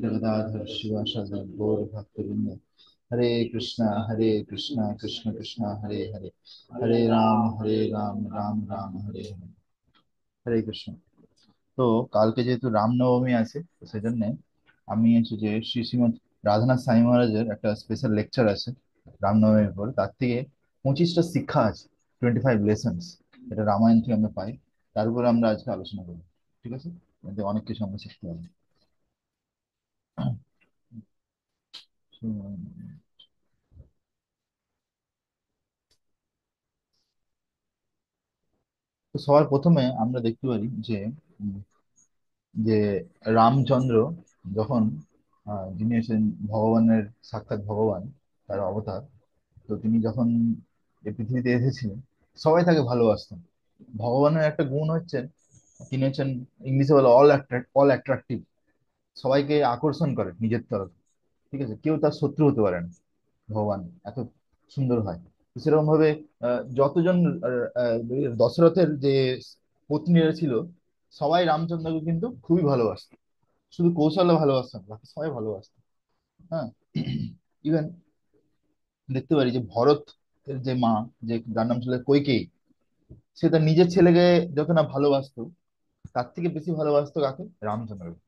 गदाधर शिवासादि गौर भक्तवृंद। हरे कृष्णा कृष्ण कृष्ण हरे हरे, हरे राम राम राम हरे हरे। হরে কৃষ্ণ। তো কালকে যেহেতু রামনবমী আছে, তো সেজন্য আমি হচ্ছে যে শ্রী শ্রীমৎ রাধানাথ সাই মহারাজের একটা স্পেশাল লেকচার আছে রামনবমীর পর। তার থেকে 25টা শিক্ষা আছে, 25 লেসন্স, এটা রামায়ণ থেকে আমরা পাই। তার উপরে আমরা আজকে আলোচনা করবো। ঠিক আছে, এতে অনেক কিছু আমরা শিখতে পারবো। তো সবার প্রথমে আমরা দেখতে পারি যে উম, যে রামচন্দ্র যখন যিনি হচ্ছেন ভগবানের সাক্ষাৎ ভগবান, তার অবতার, তো তিনি যখন এই পৃথিবীতে এসেছিলেন সবাই তাকে ভালোবাসতেন। ভগবানের একটা গুণ হচ্ছেন, তিনি হচ্ছেন ইংলিশে বলে অল অ্যাট্রাকটিভ, সবাইকে আকর্ষণ করে নিজের তরফ। ঠিক আছে, কেউ তার শত্রু হতে পারে না, ভগবান এত সুন্দর হয়। তো সেরকম ভাবে যতজন দশরথের যে পত্নীরা ছিল, সবাই রামচন্দ্রকে কিন্তু খুবই ভালোবাসত। শুধু কৌশল্য ভালোবাসতেন না, বাকি সবাই ভালোবাসত। হ্যাঁ, ইভেন দেখতে পারি যে ভরত এর যে মা, যে যার নাম ছিল কৈকেয়ী, সে তার নিজের ছেলেকে যত না ভালোবাসতো, তার থেকে বেশি ভালোবাসতো কাকে? রামচন্দ্রকে।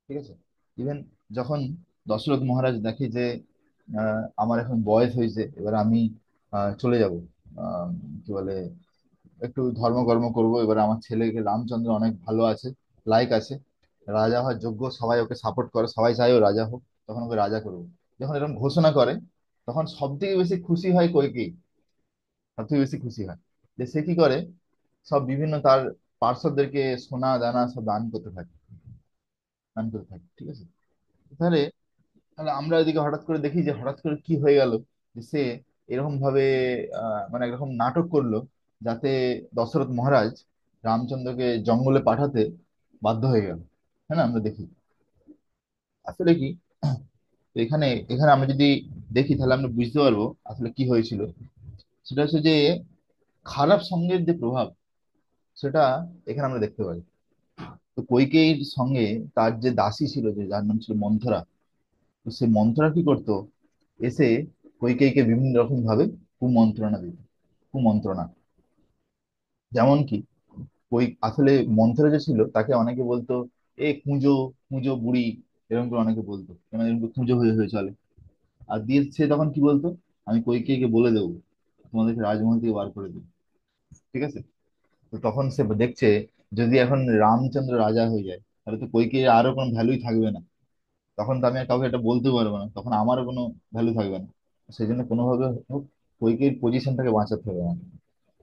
ঠিক আছে, ইভেন যখন দশরথ মহারাজ দেখে যে আমার এখন বয়স হয়েছে, এবার আমি চলে যাব, আহ, কি বলে, একটু ধর্মকর্ম করব, এবার আমার ছেলেকে রামচন্দ্র অনেক ভালো আছে, লাইক আছে, রাজা হওয়ার যোগ্য, সবাই ওকে সাপোর্ট করে, সবাই চায় ও রাজা হোক, তখন ওকে রাজা করবো। যখন এরকম ঘোষণা করে, তখন সব থেকে বেশি খুশি হয় কইকেই, সব থেকে বেশি খুশি হয়। যে সে কি করে, সব বিভিন্ন তার পার্শ্বদেরকে সোনা দানা সব দান করতে থাকে, দান করতে থাকে। ঠিক আছে, তাহলে তাহলে আমরা এদিকে হঠাৎ করে দেখি যে হঠাৎ করে কি হয়ে গেল, যে সে এরকম ভাবে মানে একরকম নাটক করলো, যাতে দশরথ মহারাজ রামচন্দ্রকে জঙ্গলে পাঠাতে বাধ্য হয়ে গেল। হ্যাঁ না, আমরা দেখি আসলে কি, তো এখানে এখানে আমরা যদি দেখি তাহলে আমরা বুঝতে পারবো আসলে কি হয়েছিল। সেটা হচ্ছে যে খারাপ সঙ্গের যে প্রভাব, সেটা এখানে আমরা দেখতে পাই। তো কৈকেয়ীর সঙ্গে তার যে দাসী ছিল, যে যার নাম ছিল মন্থরা, তো সে মন্থরা কি করতো, এসে কৈকেয়ীকে বিভিন্ন রকম ভাবে কুমন্ত্রণা দিত। কুমন্ত্রণা যেমন কি, আসলে মন্থরা যে ছিল তাকে অনেকে বলতো এ কুঁজো, কুঁজো বুড়ি, এরকম করে অনেকে বলতো, কেন এরকম করে কুঁজো হয়ে হয়ে চলে। আর দিয়ে সে তখন কি বলতো, আমি কৈকেয়ীকে বলে দেবো, তোমাদেরকে রাজমহল থেকে বার করে দেবো। ঠিক আছে, তো তখন সে দেখছে যদি এখন রামচন্দ্র রাজা হয়ে যায়, তাহলে তো কৈকেয়ীর আরো কোনো ভ্যালুই থাকবে না। তখন তো আমি আর কাউকে এটা বলতে পারবো না, তখন আমারও কোনো ভ্যালু থাকবে না। সেই জন্য কোনোভাবে হোক কৈকেয়ীর পজিশনটাকে বাঁচাতে হবে আমার।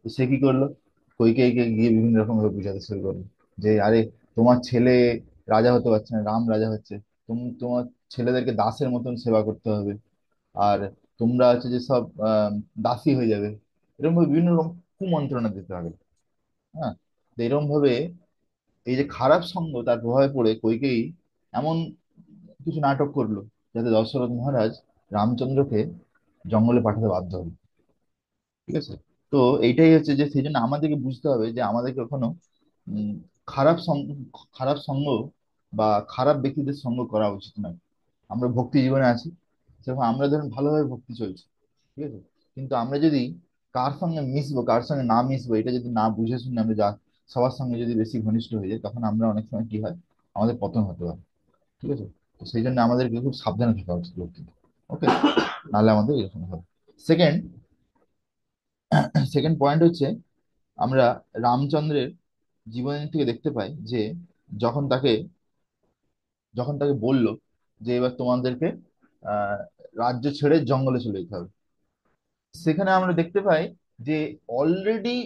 তো সে কি করলো, কৈকেয়ীকে গিয়ে বিভিন্ন রকম ভাবে বোঝাতে শুরু করলো যে আরে, তোমার ছেলে রাজা হতে পারছে না, রাম রাজা হচ্ছে, তুমি তোমার ছেলেদেরকে দাসের মতন সেবা করতে হবে, আর তোমরা হচ্ছে যে সব দাসী হয়ে যাবে। এরকম ভাবে বিভিন্ন রকম কুমন্ত্রণা দিতে হবে। হ্যাঁ, তো এরকম ভাবে এই যে খারাপ সঙ্গ তার প্রভাবে পড়ে কৈকেয়ী এমন কিছু নাটক করলো, যাতে দশরথ মহারাজ রামচন্দ্রকে জঙ্গলে পাঠাতে বাধ্য হলো। ঠিক আছে, তো এইটাই হচ্ছে যে সেই জন্য আমাদেরকে বুঝতে হবে যে আমাদেরকে কখনো উম, খারাপ সঙ্গ, খারাপ সঙ্গ বা খারাপ ব্যক্তিদের সঙ্গ করা উচিত নয়। আমরা ভক্তি জীবনে আছি, সেরকম আমরা ধরুন ভালোভাবে ভক্তি চলছে, ঠিক আছে, কিন্তু আমরা যদি কার সঙ্গে মিশবো কার সঙ্গে না মিশবো এটা যদি না বুঝে শুনে আমরা যা সবার সঙ্গে যদি বেশি ঘনিষ্ঠ হয়ে যায়, তখন আমরা অনেক সময় কি হয়, আমাদের পতন হতে পারে। ঠিক আছে, তো সেই জন্য আমাদেরকে খুব সাবধানে থাকা উচিত ভক্তিতে। ওকে, নাহলে আমাদের এরকম হবে। সেকেন্ড সেকেন্ড পয়েন্ট হচ্ছে, আমরা রামচন্দ্রের জীবন থেকে দেখতে পাই যে যখন তাকে যখন তাকে বলল যে এবার তোমাদেরকে আহ রাজ্য ছেড়ে জঙ্গলে চলে যেতে হবে, সেখানে আমরা দেখতে পাই যে অলরেডি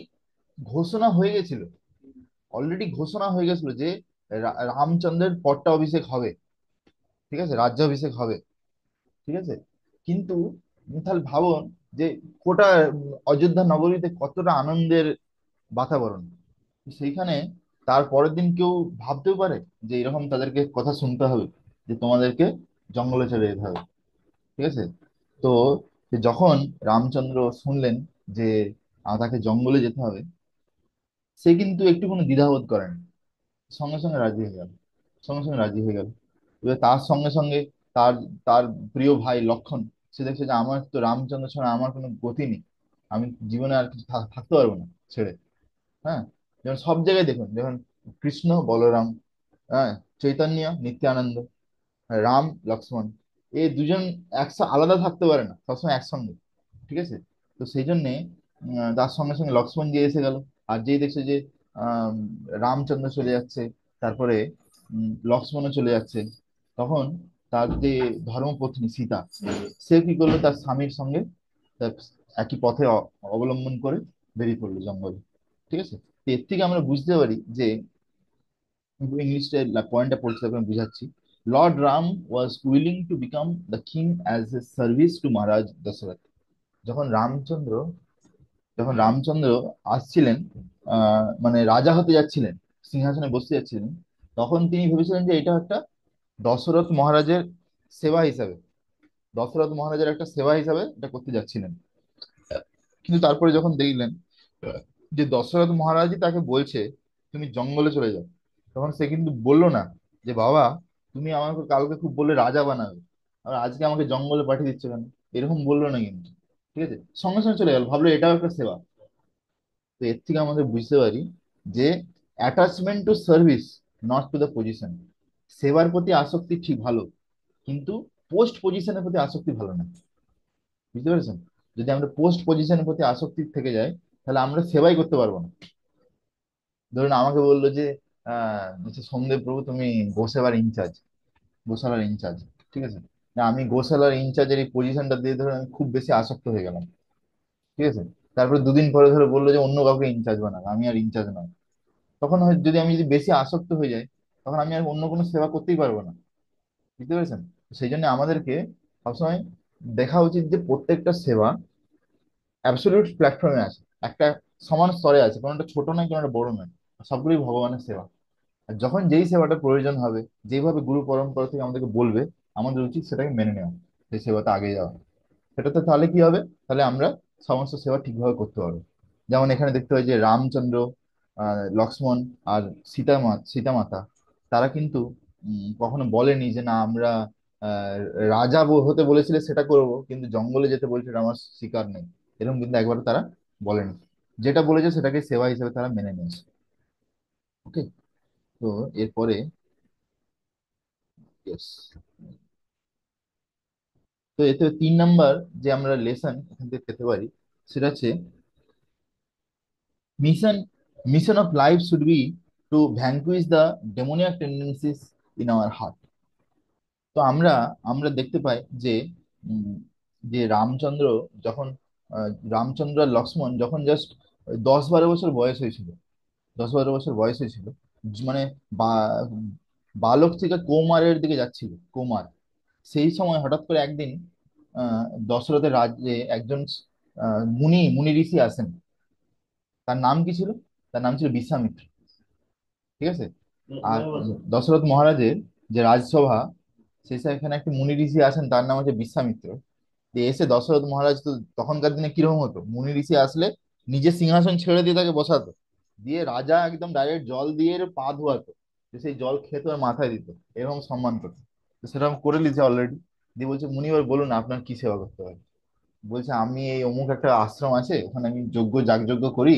ঘোষণা হয়ে গেছিল, ঘোষণা হয়ে গেছিল যে রামচন্দ্রের পট্টাভিষেক হবে। ঠিক আছে, রাজ্যাভিষেক হবে। ঠিক আছে, কিন্তু তাহলে ভাবুন যে গোটা অযোধ্যা নগরীতে কতটা আনন্দের বাতাবরণ। সেইখানে তার পরের দিন কেউ ভাবতেও পারে যে এরকম তাদেরকে কথা শুনতে হবে, যে তোমাদেরকে জঙ্গলে চলে যেতে হবে। ঠিক আছে, তো সে যখন রামচন্দ্র শুনলেন যে তাকে জঙ্গলে যেতে হবে, সে কিন্তু একটু কোনো দ্বিধাবোধ করেন। সঙ্গে সঙ্গে রাজি হয়ে গেল, সঙ্গে সঙ্গে রাজি হয়ে গেল। এবার তার সঙ্গে সঙ্গে তার তার প্রিয় ভাই লক্ষণ, সে দেখছে যে আমার তো রামচন্দ্র ছাড়া আমার কোনো গতি নেই, আমি জীবনে আর কিছু থাকতে পারবো না ছেড়ে। হ্যাঁ, যেমন সব জায়গায় দেখুন, যেমন কৃষ্ণ বলরাম, হ্যাঁ, চৈতন্য নিত্যানন্দ, রাম লক্ষ্মণ, এই দুজন একসাথে আলাদা থাকতে পারে না, সবসময় একসঙ্গে। ঠিক আছে, তো সেই জন্যে তার সঙ্গে সঙ্গে লক্ষ্মণ গিয়ে এসে গেল। আর যেই দেখছে যে আম, রামচন্দ্র চলে যাচ্ছে, তারপরে লক্ষ্মণও চলে যাচ্ছে, তখন তার যে ধর্মপত্নী সীতা, সে কি করলো, তার স্বামীর সঙ্গে তার একই পথে অবলম্বন করে বেরিয়ে পড়লো জঙ্গলে। ঠিক আছে, তো এর থেকে আমরা বুঝতে পারি যে, ইংলিশে পয়েন্টটা পড়ছি তারপর আমি বুঝাচ্ছি। Lord Ram was willing to become the king as a service to Maharaj Dasharath. যখন রামচন্দ্র যখন রামচন্দ্র আসছিলেন, মানে রাজা হতে যাচ্ছিলেন, সিংহাসনে বসতে যাচ্ছিলেন, তখন তিনি ভেবেছিলেন যে এটা একটা দশরথ মহারাজের সেবা হিসাবে, দশরথ মহারাজের একটা সেবা হিসাবে এটা করতে যাচ্ছিলেন। কিন্তু তারপরে যখন দেখলেন যে দশরথ মহারাজই তাকে বলছে তুমি জঙ্গলে চলে যাও, তখন সে কিন্তু বললো না যে বাবা, তুমি আমাকে কালকে খুব বললে রাজা বানাবে, আর আজকে আমাকে জঙ্গলে পাঠিয়ে দিচ্ছে কেন, এরকম বললো না কিন্তু। ঠিক আছে, সঙ্গে সঙ্গে চলে গেল, ভাবলো এটাও একটা সেবা। তো এর থেকে আমাদের বুঝতে পারি যে attachment two service, not to the position. সেবার প্রতি আসক্তি ঠিক ভালো, কিন্তু পোস্ট পজিশনের প্রতি আসক্তি ভালো না। বুঝতে পেরেছেন? যদি আমরা পোস্ট পজিশনের প্রতি আসক্তি থেকে যাই, তাহলে আমরা সেবাই করতে পারবো না। ধরুন আমাকে বললো যে সোমদেব প্রভু তুমি গোসেবার ইনচার্জ, গোশালার ইনচার্জ। ঠিক আছে, না আমি গোশালার ইনচার্জের এই পজিশনটা দিয়ে ধরে আমি খুব বেশি আসক্ত হয়ে গেলাম। ঠিক আছে, তারপরে দুদিন পরে ধরে বললো যে অন্য কাউকে ইনচার্জ বানাবো, আমি আর ইনচার্জ নয়। তখন যদি আমি যদি বেশি আসক্ত হয়ে যাই, তখন আমি আর অন্য কোনো সেবা করতেই পারবো না। বুঝতে পেরেছেন? সেই জন্য আমাদেরকে সবসময় দেখা উচিত যে প্রত্যেকটা সেবা অ্যাবসলিউট প্ল্যাটফর্মে আছে, একটা সমান স্তরে আছে, কোনোটা ছোট নয় কোনোটা বড় নয়, সবগুলোই ভগবানের সেবা। আর যখন যেই সেবাটা প্রয়োজন হবে, যেভাবে গুরু পরম্পরা থেকে আমাদেরকে বলবে, আমাদের উচিত সেটাকে মেনে নেওয়া, সেই সেবাতে আগে যাওয়া। সেটাতে তাহলে কি হবে, তাহলে আমরা সমস্ত সেবা ঠিকভাবে করতে পারবো। যেমন এখানে দেখতে হয় যে রামচন্দ্র, লক্ষ্মণ আর সীতা মাতা, তারা কিন্তু কখনো বলেনি যে না আমরা আহ, রাজা হতে বলেছিলে সেটা করব, কিন্তু জঙ্গলে যেতে বলছিল আমার শিকার নেই, এরকম কিন্তু একবার তারা বলেনি। যেটা বলেছে সেটাকে সেবা হিসেবে তারা মেনে নিয়েছে। ওকে, তো এরপরে, yes, তো এতে 3 নাম্বার যে আমরা লেসন এখান থেকে পেতে পারি, সেটা হচ্ছে mission mission of life should be to vanquish the demoniac tendencies in our heart. তো আমরা আমরা দেখতে পাই যে উম, যে রামচন্দ্র যখন রামচন্দ্র আর লক্ষ্মণ যখন জাস্ট 10-12 বছর বয়স হয়েছিল, 10-12 বছর বয়স হয়েছিল, মানে বা- বালক থেকে কৌমারের দিকে যাচ্ছিল, কৌমার। সেই সময় হঠাৎ করে একদিন দশরথের রাজ্যে একজন মুনি মুনি ঋষি আসেন। তার নাম কি ছিল? তার নাম ছিল বিশ্বামিত্র। ঠিক আছে, আর দশরথ মহারাজের যে রাজসভা, সেখানে একটা মুনি ঋষি আসেন, তার নাম হচ্ছে বিশ্বামিত্র। তো এসে দশরথ মহারাজ তো, তখনকার দিনে কিরকম হতো, মুনি ঋষি আসলে নিজের সিংহাসন ছেড়ে দিয়ে তাকে বসাতো, দিয়ে রাজা একদম ডাইরেক্ট জল দিয়ে এর পা ধোয়াতো, যে সেই জল খেত আর মাথায় দিত, এরকম সম্মান করতো। তো সেরকম করে নিয়েছে অলরেডি। দিয়ে বলছে মুনি এবার বলুন আপনার কি সেবা করতে হবে। বলছে আমি এই অমুক একটা আশ্রম আছে, ওখানে আমি যাগযজ্ঞ করি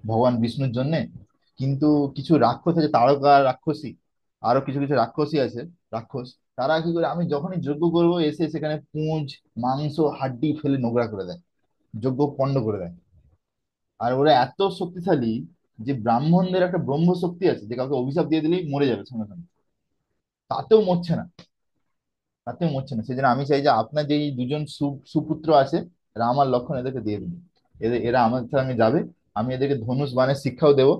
ভগবান বিষ্ণুর জন্য, কিন্তু কিছু রাক্ষস আছে, তারকা রাক্ষসী, আরো কিছু কিছু রাক্ষসী আছে, রাক্ষস, তারা কি করে, আমি যখনই যজ্ঞ করবো এসে সেখানে পুঁজ, মাংস, হাড্ডি ফেলে নোংরা করে দেয়, যজ্ঞ পণ্ড করে দেয়। আর ওরা এত শক্তিশালী যে ব্রাহ্মণদের একটা ব্রহ্ম শক্তি আছে, যে কাউকে অভিশাপ দিয়ে দিলেই মরে যাবে সঙ্গে সঙ্গে, তাতেও মরছে না, তাতেও মরছে না। সেই জন্য আমি চাই যে আপনার যে এই দুজন সুপুত্র আছে, রাম আর লক্ষ্মণ, এদেরকে দিয়ে দিন। এরা আমার সঙ্গে যাবে, আমি এদেরকে ধনুষ বাণের শিক্ষাও দেবো,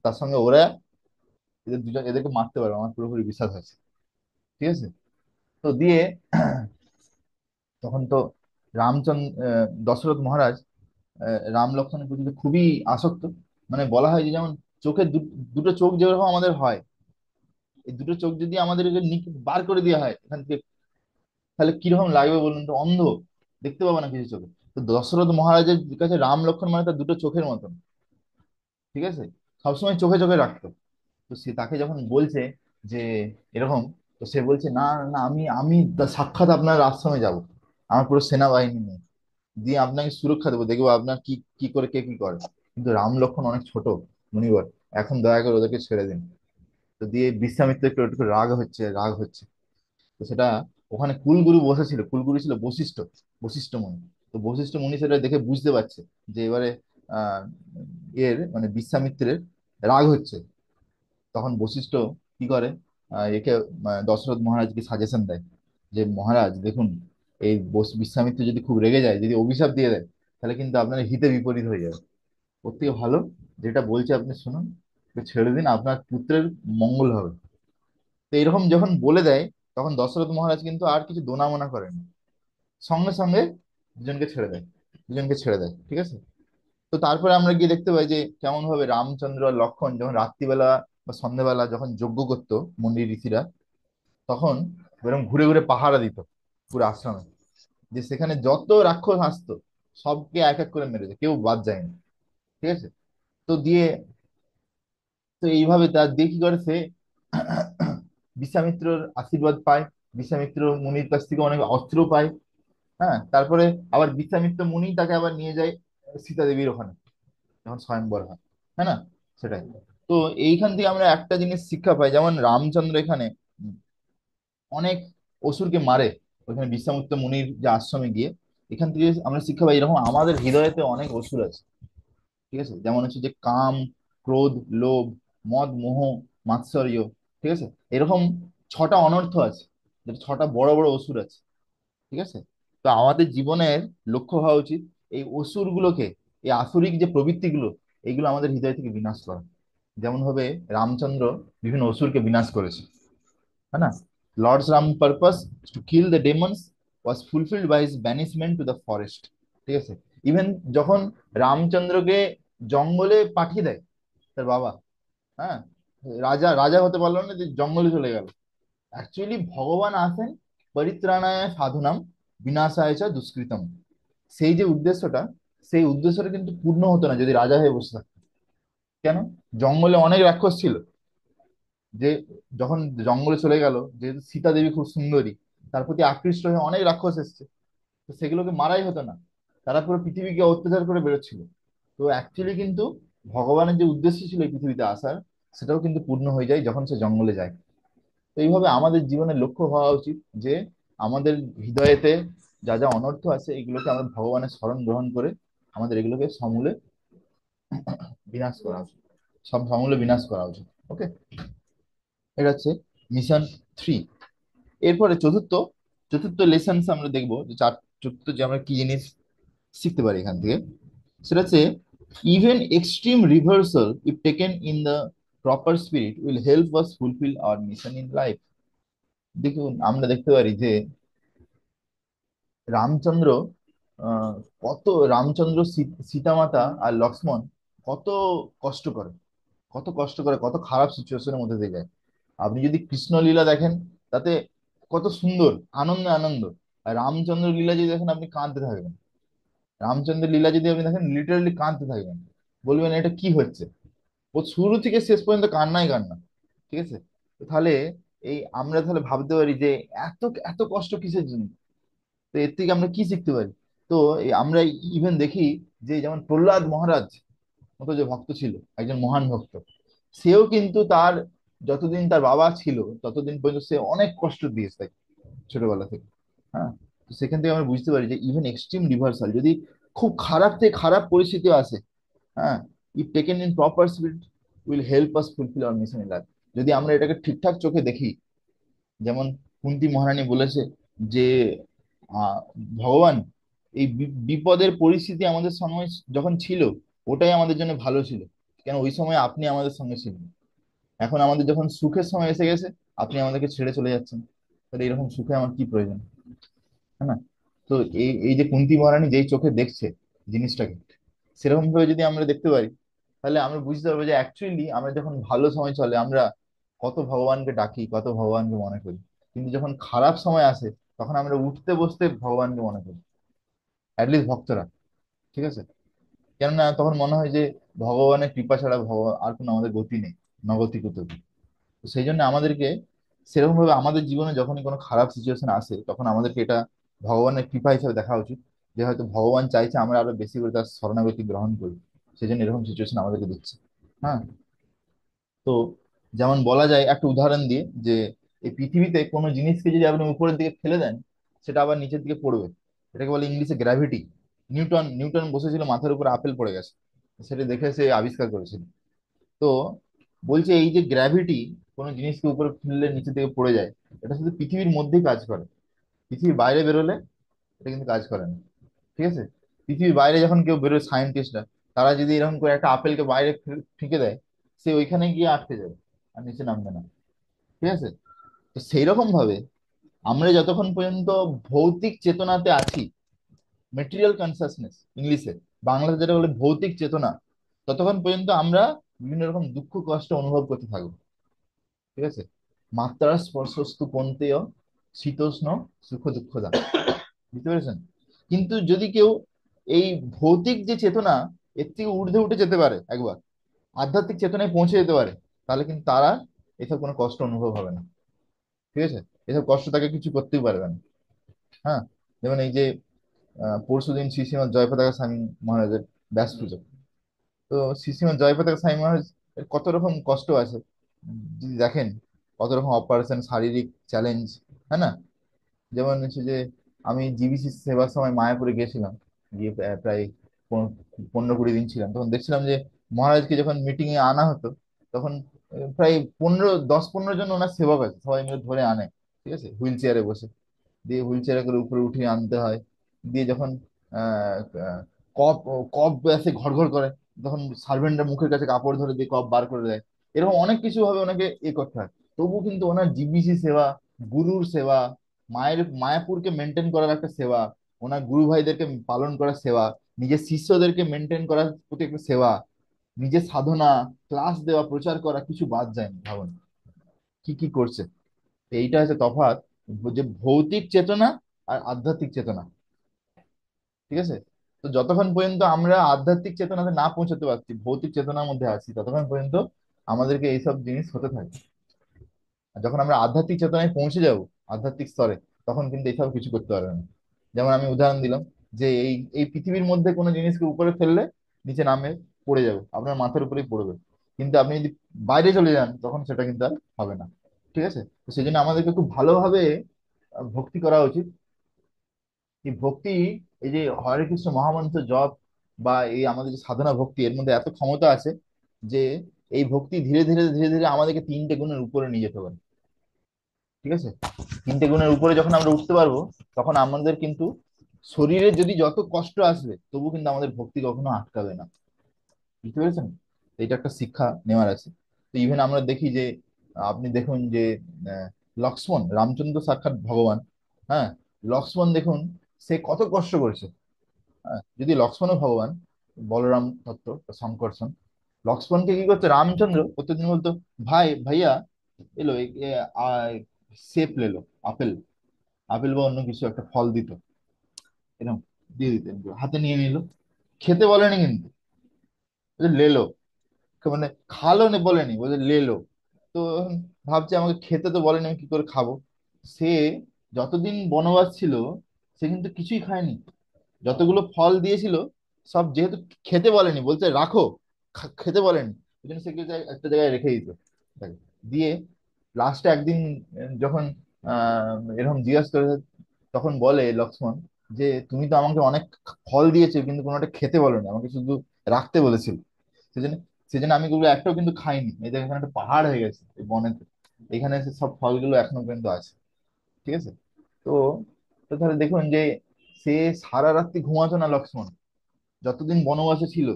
তার সঙ্গে ওরা এদেরকে মারতে পারবে, আমার পুরোপুরি বিশ্বাস আছে। ঠিক আছে, তো দিয়ে তখন তো দশরথ মহারাজ রাম লক্ষ্মণের প্রতি তো খুবই আসক্ত। মানে বলা হয় যে যেমন চোখের দুটো চোখ যেরকম আমাদের হয়, এই দুটো চোখ যদি আমাদের বার করে দেওয়া হয় এখান থেকে, তাহলে কিরকম লাগবে বলুন তো, অন্ধ, দেখতে পাবো না কিছু চোখে। তো দশরথ মহারাজের কাছে রাম লক্ষ্মণ মানে তার দুটো চোখের মতন। ঠিক আছে, সবসময় চোখে চোখে রাখতো। তো সে তাকে যখন বলছে যে এরকম, তো সে বলছে না না, আমি আমি সাক্ষাৎ আপনার আশ্রমে যাব, আমার পুরো সেনাবাহিনী নিয়ে, দিয়ে আপনাকে সুরক্ষা দেবো, দেখবো আপনার কি কি করে কে কি করে। কিন্তু রাম লক্ষ্মণ অনেক ছোট মুনিবর, এখন দয়া করে ওদেরকে ছেড়ে দিন। তো দিয়ে বিশ্বামিত্র একটু একটু রাগ হচ্ছে। তো সেটা ওখানে কুলগুরু বসেছিল, কুলগুরু ছিল বশিষ্ঠ, বশিষ্ঠ মুনি। তো বশিষ্ঠ মুনি সেটা দেখে বুঝতে পারছে যে এবারে আহ এর মানে বিশ্বামিত্রের রাগ হচ্ছে। তখন বশিষ্ঠ কি করে, একে দশরথ মহারাজকে সাজেশন দেয় যে মহারাজ দেখুন, এই বিশ্বামিত্র যদি খুব রেগে যায়, যদি অভিশাপ দিয়ে দেয়, তাহলে কিন্তু আপনার হিতে বিপরীত হয়ে যাবে। ওর থেকে ভালো যেটা বলছে আপনি শুনুন, ওকে ছেড়ে দিন, আপনার পুত্রের মঙ্গল হবে। তো এরকম যখন বলে দেয়, তখন দশরথ মহারাজ কিন্তু আর কিছু দোনামোনা করেন, সঙ্গে সঙ্গে দুজনকে ছেড়ে দেয়, দুজনকে ছেড়ে দেয়, ঠিক আছে। তো তারপরে আমরা গিয়ে দেখতে পাই যে কেমন ভাবে রামচন্দ্র আর লক্ষ্মণ যখন রাত্রিবেলা বা সন্ধ্যেবেলা যখন যজ্ঞ করতো মন্দির ঋষিরা, তখন এরকম ঘুরে ঘুরে পাহারা দিত পুরো আশ্রমে, যে সেখানে যত রাক্ষস আসতো সবকে এক এক করে মেরেছে, কেউ বাদ যায়নি, ঠিক আছে। তো দিয়ে, তো এইভাবে তার দিয়ে কি করে সে বিশ্বামিত্রর আশীর্বাদ পায়, বিশ্বামিত্র মুনির কাছ থেকে অনেক অস্ত্র পায়। হ্যাঁ, তারপরে আবার বিশ্বামিত্র মুনি তাকে আবার নিয়ে যায় সীতা দেবীর ওখানে, যখন স্বয়ংবর হয়, হ্যাঁ না, সেটাই। তো এইখান থেকে আমরা একটা জিনিস শিক্ষা পাই, যেমন রামচন্দ্র এখানে অনেক অসুরকে মারে ওখানে বিশ্বামিত্র মুনির যে আশ্রমে গিয়ে। এখান থেকে আমরা শিক্ষা পাই এরকম আমাদের হৃদয়েতে অনেক অসুর আছে, ঠিক আছে, যেমন হচ্ছে যে কাম, ক্রোধ, লোভ, মদ, মোহ, মাৎসর্য, ঠিক আছে, এরকম ছটা অনর্থ আছে, যেটা ছটা বড় বড় অসুর আছে, ঠিক আছে। তো আমাদের জীবনের লক্ষ্য হওয়া উচিত এই অসুরগুলোকে, এই আসুরিক যে প্রবৃত্তিগুলো, এগুলো আমাদের হৃদয় থেকে বিনাশ করা। যেমন ভাবে রামচন্দ্র বিভিন্ন অসুরকে বিনাশ করেছে, है ना। Lord's Ram purpose to kill the demons was fulfilled by his banishment to the forest, ঠিক আছে। ইভেন যখন রামচন্দ্রকে জঙ্গলে পাঠিয়ে দেয় তার বাবা, হ্যাঁ, রাজা রাজা হতে পারলো না, যে জঙ্গলে চলে গেল। অ্যাকচুয়ালি ভগবান আসেন পরিত্রাণায় সাধুনাম বিনাশায় চ দুষ্কৃতম, সেই যে উদ্দেশ্যটা, সেই উদ্দেশ্যটা কিন্তু পূর্ণ হতো না যদি রাজা হয়ে বসে থাকতো। কেন? জঙ্গলে অনেক রাক্ষস ছিল, যে যখন জঙ্গলে চলে গেল, যেহেতু সীতা দেবী খুব সুন্দরী, তার প্রতি আকৃষ্ট হয়ে অনেক রাক্ষস এসছে, তো সেগুলোকে মারাই হতো না, তারা পুরো পৃথিবীকে অত্যাচার করে বেরোচ্ছিল। তো অ্যাকচুয়ালি কিন্তু ভগবানের যে উদ্দেশ্য ছিল এই পৃথিবীতে আসার, সেটাও কিন্তু পূর্ণ হয়ে যায় যখন সে জঙ্গলে যায়। তো এইভাবে আমাদের জীবনের লক্ষ্য হওয়া উচিত যে আমাদের হৃদয়েতে যা যা অনর্থ আছে এগুলোকে আমরা ভগবানের শরণ গ্রহণ করে আমাদের এগুলোকে সমূলে বিনাশ করা উচিত, সব সমূলে বিনাশ করা উচিত। ওকে, এটা হচ্ছে মিশন 3। এরপরে চতুর্থ চতুর্থ লেসন্স আমরা দেখবো যে চতুর্থ যে আমরা কি জিনিস শিখতে পারি এখান থেকে, সেটা হচ্ছে even extreme reversal if taken in the proper spirit will help us fulfil our mission in life. দেখুন আমরা দেখতে পারি যে রামচন্দ্র আহ, কত রামচন্দ্র সীতামাতা আর লক্ষ্মণ কত কষ্ট করে, কত কষ্ট করে, কত খারাপ সিচুয়েশনের মধ্যে দিয়ে যায়। আপনি যদি কৃষ্ণ লীলা দেখেন, তাতে কত সুন্দর, আনন্দে আনন্দ। আর রামচন্দ্র লীলা যদি দেখেন আপনি কাঁদতে থাকবেন, রামচন্দ্রের লীলা যদি আপনি দেখেন লিটারালি কাঁদতে থাকবেন, বলবেন এটা কি হচ্ছে। ও শুরু থেকে শেষ পর্যন্ত কান্নাই কান্না, ঠিক আছে। তো তাহলে এই আমরা তাহলে ভাবতে পারি যে এত এত কষ্ট কিসের জন্য। তো এর থেকে আমরা কি শিখতে পারি? তো এই আমরা ইভেন দেখি যে যেমন প্রহ্লাদ মহারাজ মতো যে ভক্ত ছিল, একজন মহান ভক্ত, সেও কিন্তু তার যতদিন তার বাবা ছিল ততদিন পর্যন্ত সে অনেক কষ্ট দিয়েছে তাকে, ছোটবেলা থেকে। হ্যাঁ, তো সেখান থেকে আমরা বুঝতে পারি যে ইভেন এক্সট্রিম রিভার্সাল যদি খুব খারাপ থেকে খারাপ পরিস্থিতি আসে, হ্যাঁ, if taken in proper spirit will help us fulfil our mission in life, যদি আমরা এটাকে ঠিকঠাক চোখে দেখি। যেমন কুন্তী মহারানী বলেছে যে আহ, ভগবান এই বিপদের পরিস্থিতি আমাদের সময় যখন ছিল, ওটাই আমাদের জন্য ভালো ছিল, কেন ওই সময় আপনি আমাদের সঙ্গে ছিলেন। এখন আমাদের যখন সুখের সময় এসে গেছে, আপনি আমাদেরকে ছেড়ে চলে যাচ্ছেন, তাহলে এরকম সুখে আমার কি প্রয়োজন, তাই না? তো এই এই যে কুন্তী মহারানী যেই চোখে দেখছে জিনিসটাকে, সেরকম ভাবে যদি আমরা দেখতে পারি, তাহলে আমরা বুঝতে পারবো যে অ্যাকচুয়ালি আমরা যখন ভালো সময় চলে আমরা কত ভগবানকে ডাকি, কত ভগবানকে মনে করি, কিন্তু যখন খারাপ সময় আসে তখন আমরা উঠতে বসতে ভগবানকে মনে করি, অ্যাটলিস্ট ভক্তরা, ঠিক আছে। কেননা তখন মনে হয় যে ভগবানের কৃপা ছাড়া আর কোনো আমাদের গতি নেই। নগতি কুততি। তো সেই জন্য আমাদেরকে সেরকম ভাবে আমাদের জীবনে যখনই কোনো খারাপ সিচুয়েশন আসে, তখন আমাদেরকে এটা ভগবানের কৃপা হিসেবে দেখা উচিত, যে হয়তো ভগবান চাইছে আমরা আরো বেশি করে তার শরণাগতি গ্রহণ করি, সেই জন্য এরকম সিচুয়েশন আমাদেরকে দিচ্ছে। হ্যাঁ। তো যেমন বলা যায় একটা উদাহরণ দিয়ে, যে এই পৃথিবীতে কোনো জিনিসকে যদি আপনি উপরের দিকে ফেলে দেন, সেটা আবার নিচের দিকে পড়বে। এটাকে বলে ইংলিশে গ্র্যাভিটি। নিউটন নিউটন বসেছিল মাথার উপর, আপেল পড়ে গেছে, সেটা দেখে সে আবিষ্কার করেছিল। তো বলছে এই যে গ্র্যাভিটি, কোনো জিনিসকে উপরে ফেললে নিচে থেকে পড়ে যায়, এটা শুধু পৃথিবীর মধ্যেই কাজ করে। পৃথিবীর বাইরে বেরোলে এটা কিন্তু কাজ করে না। ঠিক আছে। পৃথিবীর বাইরে যখন কেউ বেরোয়, সায়েন্টিস্টরা, তারা যদি এরকম করে একটা আপেলকে বাইরে ফেঁকে দেয়, সে ওইখানে গিয়ে আটকে যাবে, আর নিচে নামবে না। ঠিক আছে। তো সেই রকম ভাবে আমরা যতক্ষণ পর্যন্ত ভৌতিক চেতনাতে আছি, মেটেরিয়াল কনসাসনেস ইংলিশে, বাংলাতে যেটা বলে ভৌতিক চেতনা, ততক্ষণ পর্যন্ত আমরা বিভিন্ন রকম দুঃখ কষ্ট অনুভব করতে থাকবো। ঠিক আছে। মাত্রা স্পর্শস্তু কন্তেয় শীতোষ্ণ সুখ দুঃখদা। বুঝতে পেরেছেন? কিন্তু যদি কেউ এই ভৌতিক যে চেতনা, এর থেকে ঊর্ধ্বে উঠে যেতে পারে, একবার আধ্যাত্মিক চেতনায় পৌঁছে যেতে পারে, তাহলে কিন্তু তারা এসব কোনো কষ্ট অনুভব হবে না। ঠিক আছে। এসব কষ্ট তাকে কিছু করতেই পারবে না। হ্যাঁ। যেমন এই যে পরশুদিন শ্রী শ্রীমৎ জয়পতাকা স্বামী মহারাজের ব্যাস পুজো। তো শ্রী শ্রীমৎ জয়পতাকা স্বামী মহারাজ এর কত রকম কষ্ট আছে, যদি দেখেন, কত রকম অপারেশন, শারীরিক চ্যালেঞ্জ। হ্যাঁ না? যেমন হচ্ছে যে আমি জিবিসি সেবার সময় মায়াপুরে গিয়েছিলাম, গিয়ে প্রায় 15-20 দিন ছিলাম। তখন দেখছিলাম যে মহারাজকে যখন মিটিং এ আনা হতো, তখন প্রায় 10-15 জন ওনার সেবক আছে, সবাই মিলে ধরে আনে। ঠিক আছে, হুইল চেয়ারে বসে, দিয়ে হুইল চেয়ারে করে উপরে উঠিয়ে আনতে হয়। দিয়ে যখন আহ আহ, কপ কপ এসে ঘর ঘর করে, তখন সার্ভেন্টরা মুখের কাছে কাপড় ধরে দিয়ে কপ বার করে দেয়। এরকম অনেক কিছু ভাবে ওনাকে করতে হয়। তবু কিন্তু ওনার জিবিসি সেবা, গুরুর সেবা, মায়ের মায়াপুরকে মেনটেন করার একটা সেবা, ওনার গুরু ভাইদেরকে পালন করার সেবা, নিজের শিষ্যদেরকে মেনটেন করার প্রতি একটা সেবা, নিজের সাধনা, ক্লাস দেওয়া, প্রচার করা, কিছু বাদ যায়নি। ভাবুন কি কি করছে। তো এইটা হচ্ছে তফাৎ, যে ভৌতিক চেতনা আর আধ্যাত্মিক চেতনা। ঠিক আছে। তো যতক্ষণ পর্যন্ত আমরা আধ্যাত্মিক চেতনাতে না পৌঁছাতে পারছি, ভৌতিক চেতনার মধ্যে আছি, ততক্ষণ পর্যন্ত আমাদেরকে এইসব জিনিস হতে থাকে। আর যখন আমরা আধ্যাত্মিক চেতনায় পৌঁছে যাব, আধ্যাত্মিক স্তরে, তখন কিন্তু এইসব কিছু করতে পারবে না। যেমন আমি উদাহরণ দিলাম, যে এই এই পৃথিবীর মধ্যে কোনো জিনিসকে উপরে ফেললে নিচে নামে পড়ে যাবে, আপনার মাথার উপরেই পড়বে। কিন্তু আপনি যদি বাইরে চলে যান, তখন সেটা কিন্তু আর হবে না। ঠিক আছে। তো সেই জন্য আমাদেরকে খুব ভালোভাবে ভক্তি করা উচিত। এই ভক্তি, এই যে হরে কৃষ্ণ মহামন্ত্র জপ, বা এই আমাদের যে সাধনা ভক্তি, এর মধ্যে এত ক্ষমতা আছে, যে এই ভক্তি ধীরে ধীরে ধীরে ধীরে আমাদেরকে 3টে গুণের উপরে নিয়ে যেতে পারে। ঠিক আছে। 3টে গুণের উপরে যখন আমরা উঠতে পারবো, তখন আমাদের কিন্তু শরীরে যদি যত কষ্ট আসবে, তবু কিন্তু আমাদের ভক্তি কখনো আটকাবে না। বুঝতে পেরেছেন? তো এটা একটা শিক্ষা নেওয়ার আছে। তো ইভেন আমরা দেখি যে আপনি দেখুন যে আহ, লক্ষ্মণ, রামচন্দ্র সাক্ষাৎ ভগবান। হ্যাঁ। লক্ষ্মণ দেখুন, সে কত কষ্ট করেছে। হ্যাঁ, যদি লক্ষ্মণও ভগবান, বলরাম তত্ত্ব, সংকর্ষণ, লক্ষ্মণকে কি করতো রামচন্দ্র প্রত্যেকদিন বলতো, ভাই ভাইয়া এলো সেপ লেলো, আপেল, আপেল বা অন্য কিছু একটা ফল দিত, এরকম দিয়ে দিতেন, হাতে নিয়ে নিল। খেতে বলেনি কিন্তু, বলছে, লেলো। মানে খালো না বলেনি, বলছে লেলো। তো ভাবছে আমাকে খেতে তো বলেনি, আমি কি করে খাবো। সে যতদিন বনবাস ছিল, সে কিন্তু কিছুই খায়নি। যতগুলো ফল দিয়েছিল, সব যেহেতু খেতে বলেনি, বলছে রাখো, খেতে বলেনি, ওই জন্য সে একটা জায়গায় রেখে দিত তাকে। দিয়ে লাস্টে একদিন যখন এরকম জিজ্ঞাসা করে, তখন বলে লক্ষ্মণ যে তুমি তো আমাকে অনেক ফল দিয়েছো, কিন্তু কোনোটা খেতে বলোনি, আমাকে শুধু রাখতে বলেছিল। সেজন্য সেজন্য আমি ওগুলো একটাও কিন্তু খাইনি। এই দেখো, এখানে একটা পাহাড় হয়ে গেছে এই বনেতে, এখানে এসে সব ফলগুলো এখনো পর্যন্ত আছে। ঠিক আছে। তো তো তাহলে দেখুন যে সে সারা রাত্রি ঘুমাতো না লক্ষ্মণ, যতদিন বনবাসে ছিল।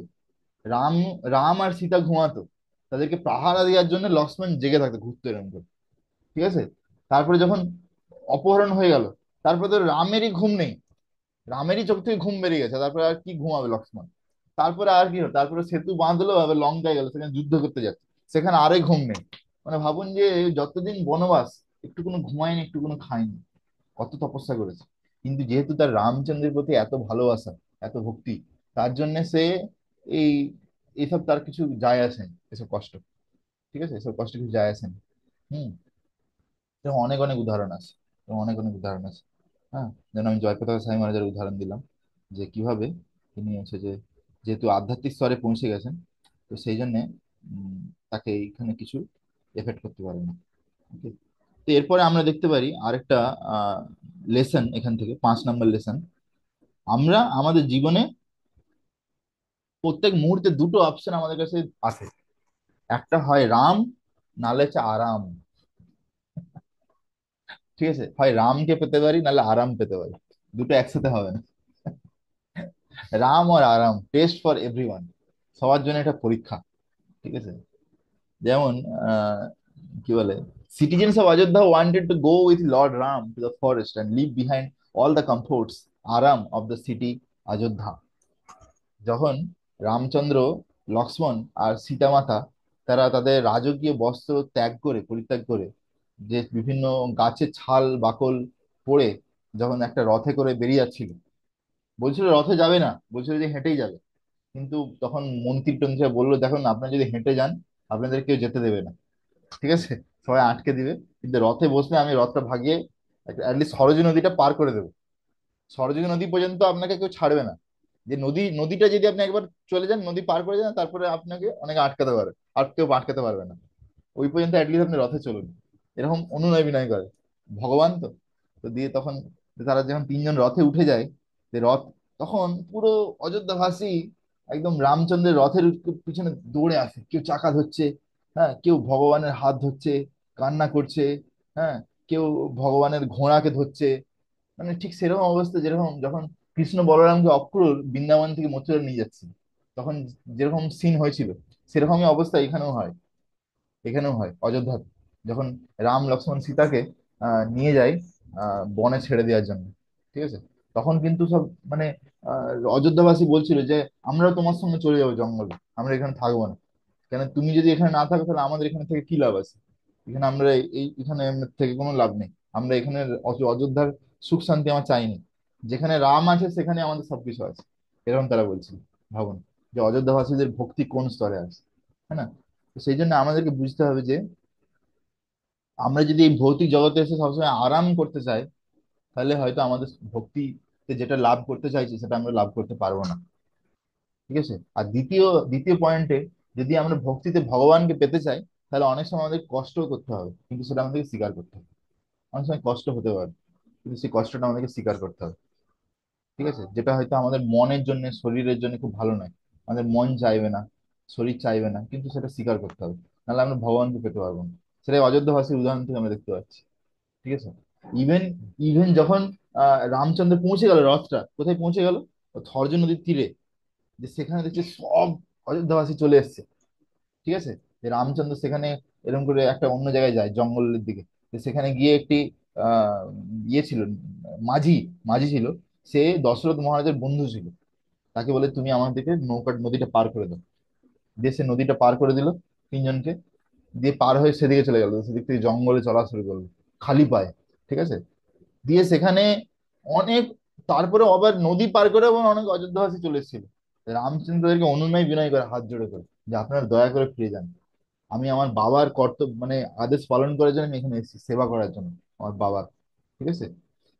রাম রাম আর সীতা ঘুমাতো, তাদেরকে পাহারা দেওয়ার জন্য লক্ষ্মণ জেগে থাকতো, ঘুরতো এরকম করে। ঠিক আছে। তারপরে যখন অপহরণ হয়ে গেল, তারপরে তো রামেরই ঘুম নেই, রামেরই চোখ থেকে ঘুম বেরিয়ে গেছে, তারপরে আর কি ঘুমাবে লক্ষ্মণ। তারপরে আর কি হলো, তারপরে সেতু বাঁধলো, আবার লঙ্কায় গেল, সেখানে যুদ্ধ করতে যাচ্ছে, সেখানে আরে ঘুম নেই। মানে ভাবুন যে যতদিন বনবাস, একটু কোনো ঘুমায়নি, একটু কোনো খায়নি, কত তপস্যা করেছে। কিন্তু যেহেতু তার রামচন্দ্রের প্রতি এত ভালোবাসা, এত ভক্তি, তার জন্য সে এই এইসব তার কিছু যায় আসে না, এসব কষ্ট। ঠিক আছে, এসব কষ্ট কিছু যায় আসে না। হুম। এরকম অনেক অনেক উদাহরণ আছে, এরকম অনেক অনেক উদাহরণ আছে। হ্যাঁ, যেমন আমি জয়প্রকাশ স্বামী মহারাজের উদাহরণ দিলাম, যে কিভাবে তিনি হচ্ছে যে যেহেতু আধ্যাত্মিক স্তরে পৌঁছে গেছেন, তো সেই জন্যে উম, তাকে এইখানে কিছু এফেক্ট করতে পারে না। Okay? তো এরপরে আমরা দেখতে পারি আরেকটা লেসন এখান থেকে, 5 নম্বর লেসন। আমরা আমাদের জীবনে প্রত্যেক মুহূর্তে দুটো অপশন আমাদের কাছে আছে, একটা হয় রাম, নাহলে হচ্ছে আরাম। ঠিক আছে, হয় রামকে পেতে পারি নাহলে আরাম পেতে পারি, দুটো একসাথে হবে না। রাম আর আরাম, টেস্ট ফর এভরিওয়ান, সবার জন্য এটা পরীক্ষা। ঠিক আছে, যেমন আহ, কি বলে, citizens of Ayodhya wanted to go with Lord Ram to the forest and live behind all the comforts আরাম অফ দ্য সিটি অযোধ্যা। যখন রামচন্দ্র, লক্ষ্মণ আর সীতামাতা, তারা তাদের রাজকীয় বস্ত্র ত্যাগ করে, পরিত্যাগ করে, যে বিভিন্ন গাছের ছাল বাকল পরে যখন একটা রথে করে বেরিয়ে যাচ্ছিল, বলছিল রথে যাবে না, বলছিল যে হেঁটেই যাবে। কিন্তু তখন মন্ত্রী টন্ত্রীরা বললো, দেখুন আপনারা যদি হেঁটে যান, আপনাদের কেউ যেতে দেবে না। ঠিক আছে, সবাই আটকে দিবে, কিন্তু রথে বসলে আমি রথটা ভাগিয়ে অ্যাটলিস্ট সরজু নদীটা পার করে দেবো। সরজু নদী পর্যন্ত আপনাকে কেউ ছাড়বে না। যে নদীটা যদি আপনি একবার চলে যান, নদী পার করে যান, তারপরে আপনাকে অনেকে আটকাতে পারে, আর কেউ আটকাতে পারবে না। ওই পর্যন্ত অ্যাটলিস্ট আপনি রথে চলুন। এরকম অনুনয় বিনয় করে ভগবান। তো তো দিয়ে তখন তারা যখন 3 জন রথে উঠে যায়, যে রথ তখন পুরো অযোধ্যাবাসী একদম রামচন্দ্রের রথের পিছনে দৌড়ে আসে, কেউ চাকা ধরছে, হ্যাঁ, কেউ ভগবানের হাত ধরছে, কান্না করছে, হ্যাঁ, কেউ ভগবানের ঘোড়াকে ধরছে। মানে ঠিক সেরকম অবস্থা যেরকম যখন কৃষ্ণ বলরামকে অক্রূর বৃন্দাবন থেকে মথুরা নিয়ে যাচ্ছে, তখন যেরকম সিন হয়েছিল, সেরকমই অবস্থা এখানেও হয়। এখানেও হয় অযোধ্যাতে, যখন রাম লক্ষ্মণ সীতাকে নিয়ে যায় বনে ছেড়ে দেওয়ার জন্য। ঠিক আছে, তখন কিন্তু সব মানে অযোধ্যাবাসী বলছিল যে আমরা তোমার সঙ্গে চলে যাবো জঙ্গলে, আমরা এখানে থাকবো না। কেন, তুমি যদি এখানে না থাকো তাহলে আমাদের এখানে থেকে কি লাভ আছে? এখানে আমরা এখানে থেকে কোনো লাভ নেই। আমরা এখানে অযোধ্যার সুখ শান্তি আমার চাইনি, যেখানে রাম আছে সেখানে আমাদের সবকিছু আছে। এরকম তারা বলছিল। ভাবুন যে অযোধ্যাবাসীদের ভক্তি কোন স্তরে আছে। হ্যাঁ না? তো সেই জন্য আমাদেরকে বুঝতে হবে যে আমরা যদি এই ভৌতিক জগতে এসে সবসময় আরাম করতে চাই, তাহলে হয়তো আমাদের ভক্তিতে যেটা লাভ করতে চাইছি সেটা আমরা লাভ করতে পারবো না। ঠিক আছে, আর দ্বিতীয় দ্বিতীয় পয়েন্টে, যদি আমরা ভক্তিতে ভগবানকে পেতে চাই, তাহলে অনেক সময় আমাদের কষ্ট করতে হবে, কিন্তু সেটা আমাদেরকে স্বীকার করতে হবে। অনেক সময় কষ্ট হতে পারে, কিন্তু সেই কষ্টটা আমাদেরকে স্বীকার করতে হবে। ঠিক আছে, যেটা হয়তো আমাদের মনের জন্য, শরীরের জন্য খুব ভালো নয়, আমাদের মন চাইবে না, শরীর চাইবে না, কিন্তু সেটা স্বীকার করতে হবে, নাহলে আমরা ভগবানকে পেতে পারবো না। সেটাই অযোধ্যাবাসীর উদাহরণ থেকে আমরা দেখতে পাচ্ছি। ঠিক আছে, ইভেন ইভেন যখন রামচন্দ্র পৌঁছে গেল, রথটা কোথায় পৌঁছে গেল? থর্জ নদীর তীরে, যে সেখানে দেখছি সব অযোধ্যাবাসী চলে এসেছে। ঠিক আছে, যে রামচন্দ্র সেখানে এরকম করে একটা অন্য জায়গায় যায় জঙ্গলের দিকে, তো সেখানে গিয়ে একটি আহ ইয়ে ছিল, মাঝি, মাঝি ছিল, সে দশরথ মহারাজের বন্ধু ছিল। তাকে বলে তুমি আমাদেরকে নদীটা পার করে দাও। দিয়ে সে নদীটা পার করে দিল 3 জনকে, দিয়ে পার হয়ে সেদিকে চলে গেল, সেদিক থেকে জঙ্গলে চলা শুরু করলো খালি পায়ে। ঠিক আছে, দিয়ে সেখানে অনেক, তারপরে আবার নদী পার করে এবং অনেক অযোধ্যাবাসী চলে এসেছিল। রামচন্দ্রদেরকে অনুনয় বিনয় করে, হাত জোড়ে করে, যে আপনারা দয়া করে ফিরে যান। আমি আমার বাবার কর্তব্য মানে আদেশ পালন করার জন্য আমি এখানে এসেছি, সেবা করার জন্য আমার বাবার। ঠিক আছে,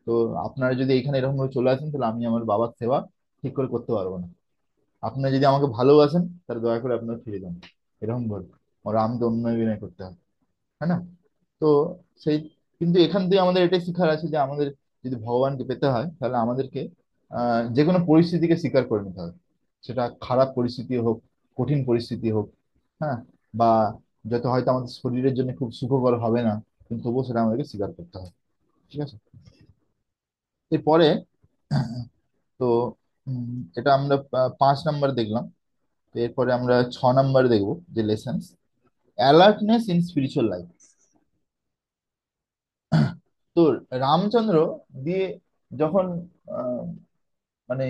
তো আপনারা যদি এখানে এরকম ভাবে চলে আসেন, তাহলে আমি আমার বাবার সেবা ঠিক করে করতে পারবো না। আপনারা যদি আমাকে ভালোবাসেন, তাহলে দয়া করে আপনারা ফিরে যান। এরকম বল, ওরা আমাকে অন্যায় বিনয় করতে হবে। হ্যাঁ না? তো সেই, কিন্তু এখান থেকে আমাদের এটাই শিখার আছে যে আমাদের যদি ভগবানকে পেতে হয়, তাহলে আমাদেরকে যে কোনো পরিস্থিতিকে স্বীকার করে নিতে হবে। সেটা খারাপ পরিস্থিতি হোক, কঠিন পরিস্থিতি হোক, হ্যাঁ, বা যত হয়তো আমাদের শরীরের জন্য খুব সুখকর হবে না, কিন্তু তবুও সেটা আমাদেরকে স্বীকার করতে হবে। ঠিক আছে, এরপরে তো এটা আমরা 5 নাম্বার দেখলাম। তো এরপরে আমরা 6 নাম্বার দেখবো, যে lessons, alertness in spiritual life. তো রামচন্দ্র দিয়ে যখন আহ, মানে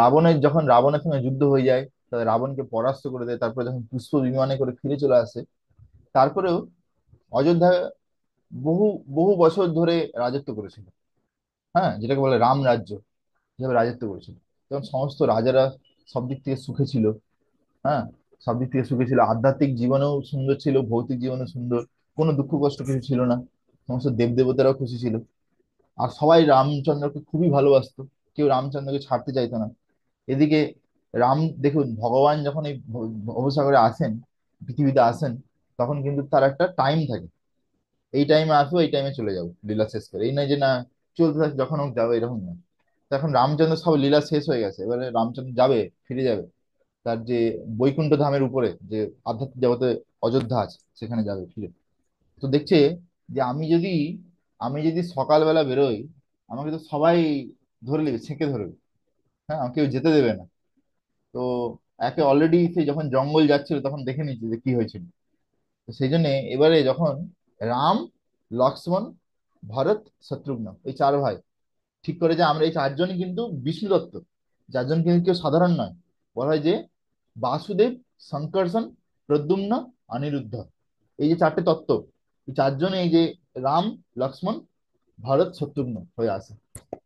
রাবণের সঙ্গে যুদ্ধ হয়ে যায়, তাদের রাবণকে পরাস্ত করে দেয়, তারপরে যখন পুষ্প বিমানে করে ফিরে চলে আসে, তারপরেও অযোধ্যা বহু বহু বছর ধরে রাজত্ব করেছিল। হ্যাঁ, যেটাকে বলে রাম রাজ্য হিসেবে রাজত্ব করেছিল, তখন সমস্ত রাজারা সব দিক থেকে সুখে ছিল। হ্যাঁ, সব দিক থেকে সুখী ছিল, আধ্যাত্মিক জীবনেও সুন্দর ছিল, ভৌতিক জীবনেও সুন্দর, কোনো দুঃখ কষ্ট কিছু ছিল না। সমস্ত দেবদেবতারাও খুশি ছিল, আর সবাই রামচন্দ্রকে খুবই ভালোবাসতো, কেউ রামচন্দ্রকে ছাড়তে চাইতো না। এদিকে রাম, দেখুন ভগবান যখন এই ভবসাগরে আসেন, পৃথিবীতে আসেন, তখন কিন্তু তার একটা টাইম থাকে, এই টাইমে আসবো, এই টাইমে চলে যাবো, লীলা শেষ করে, এই নয় যে না চলতে থাকে যখন হোক যাবো, এরকম না। তো এখন রামচন্দ্র সব লীলা শেষ হয়ে গেছে, এবারে রামচন্দ্র যাবে, ফিরে যাবে তার যে বৈকুণ্ঠ ধামের উপরে যে আধ্যাত্মিক জগতে অযোধ্যা আছে, সেখানে যাবে ফিরে। তো দেখছে যে আমি যদি সকালবেলা বেরোই, আমাকে তো সবাই ধরে নেবে, ছেঁকে ধরবে, হ্যাঁ, আমাকে কেউ যেতে দেবে না। তো একে অলরেডি সে যখন জঙ্গল যাচ্ছিল তখন দেখে নিচ্ছে যে কি হয়েছিল। তো সেই জন্য এবারে যখন রাম, লক্ষ্মণ, ভরত, শত্রুঘ্ন, এই চার ভাই ঠিক করে যে আমরা এই চারজনই কিন্তু বিষ্ণু দত্ত, চারজন কিন্তু কেউ সাধারণ নয়। বলা হয় যে বাসুদেব, শঙ্কর্ষণ, প্রদ্যুম্ন, অনিরুদ্ধ, এই যে চারটে তত্ত্ব, এই চারজন এই যে রাম, লক্ষ্মণ, ভরত, শত্রুঘ্ন হয়ে আসে।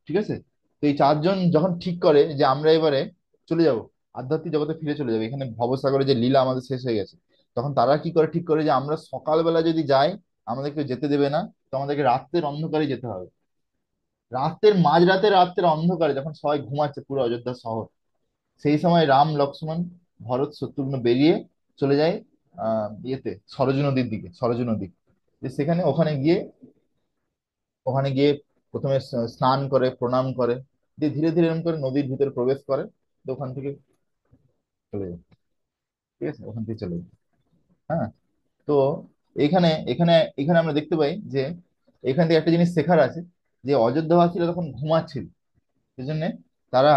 ঠিক আছে। তো এই চারজন যখন ঠিক করে যে আমরা এবারে চলে যাব, আধ্যাত্মিক জগতে ফিরে চলে যাবে, এখানে ভবসাগরে যে লীলা আমাদের শেষ হয়ে গেছে, তখন তারা কি করে ঠিক করে যে আমরা সকালবেলা যদি যাই, আমাদেরকে যেতে দেবে না, তো আমাদেরকে রাত্রের অন্ধকারে যেতে হবে। রাতের অন্ধকারে যখন সবাই ঘুমাচ্ছে পুরো অযোধ্যা শহর, সেই সময় রাম, লক্ষ্মণ, ভরত, শত্রুঘ্ন বেরিয়ে চলে যায় ইয়েতে সরযূ নদীর দিকে, সরযূ নদী, যে সেখানে ওখানে গিয়ে প্রথমে স্নান করে, প্রণাম করে, দিয়ে ধীরে ধীরে এরকম করে নদীর ভিতরে প্রবেশ করে, তো ওখান থেকে চলে যায়। ঠিক আছে, ওখান থেকে চলে যায়। হ্যাঁ। তো এখানে এখানে এখানে আমরা দেখতে পাই যে এখান থেকে একটা জিনিস শেখার আছে, যে অযোধ্যাবাসীরা তখন ঘুমাচ্ছিল, সেই জন্য তারা,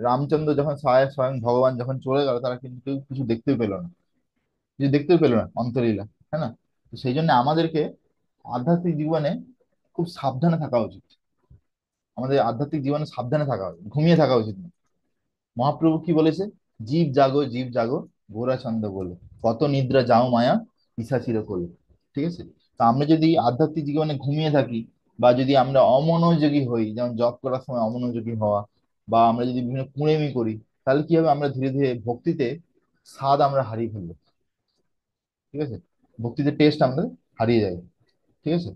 রামচন্দ্র যখন স্বয়ং স্বয়ং ভগবান যখন চলে গেল, তারা কিন্তু কেউ কিছু দেখতেও পেল না, কিছু দেখতেও পেল না অন্তলীলা। হ্যাঁ না? তো সেই জন্য আমাদেরকে আধ্যাত্মিক জীবনে খুব সাবধানে থাকা উচিত, আমাদের আধ্যাত্মিক জীবনে সাবধানে থাকা উচিত, ঘুমিয়ে থাকা উচিত না। মহাপ্রভু কি বলেছে? জীব জাগো, জীব জাগো, ঘোরা ছন্দ বলে, কত নিদ্রা যাও মায়া, পিশাচির কোলে। ঠিক আছে। তো আমরা যদি আধ্যাত্মিক জীবনে ঘুমিয়ে থাকি, বা যদি আমরা অমনোযোগী হই, যেমন জব করার সময় অমনোযোগী হওয়া, বা আমরা যদি বিভিন্ন কুড়েমি করি, তাহলে কি হবে, আমরা ধীরে ধীরে ভক্তিতে স্বাদ আমরা হারিয়ে ফেলবো। ঠিক আছে, ভক্তিতে টেস্ট আমাদের হারিয়ে যাবে। ঠিক আছে।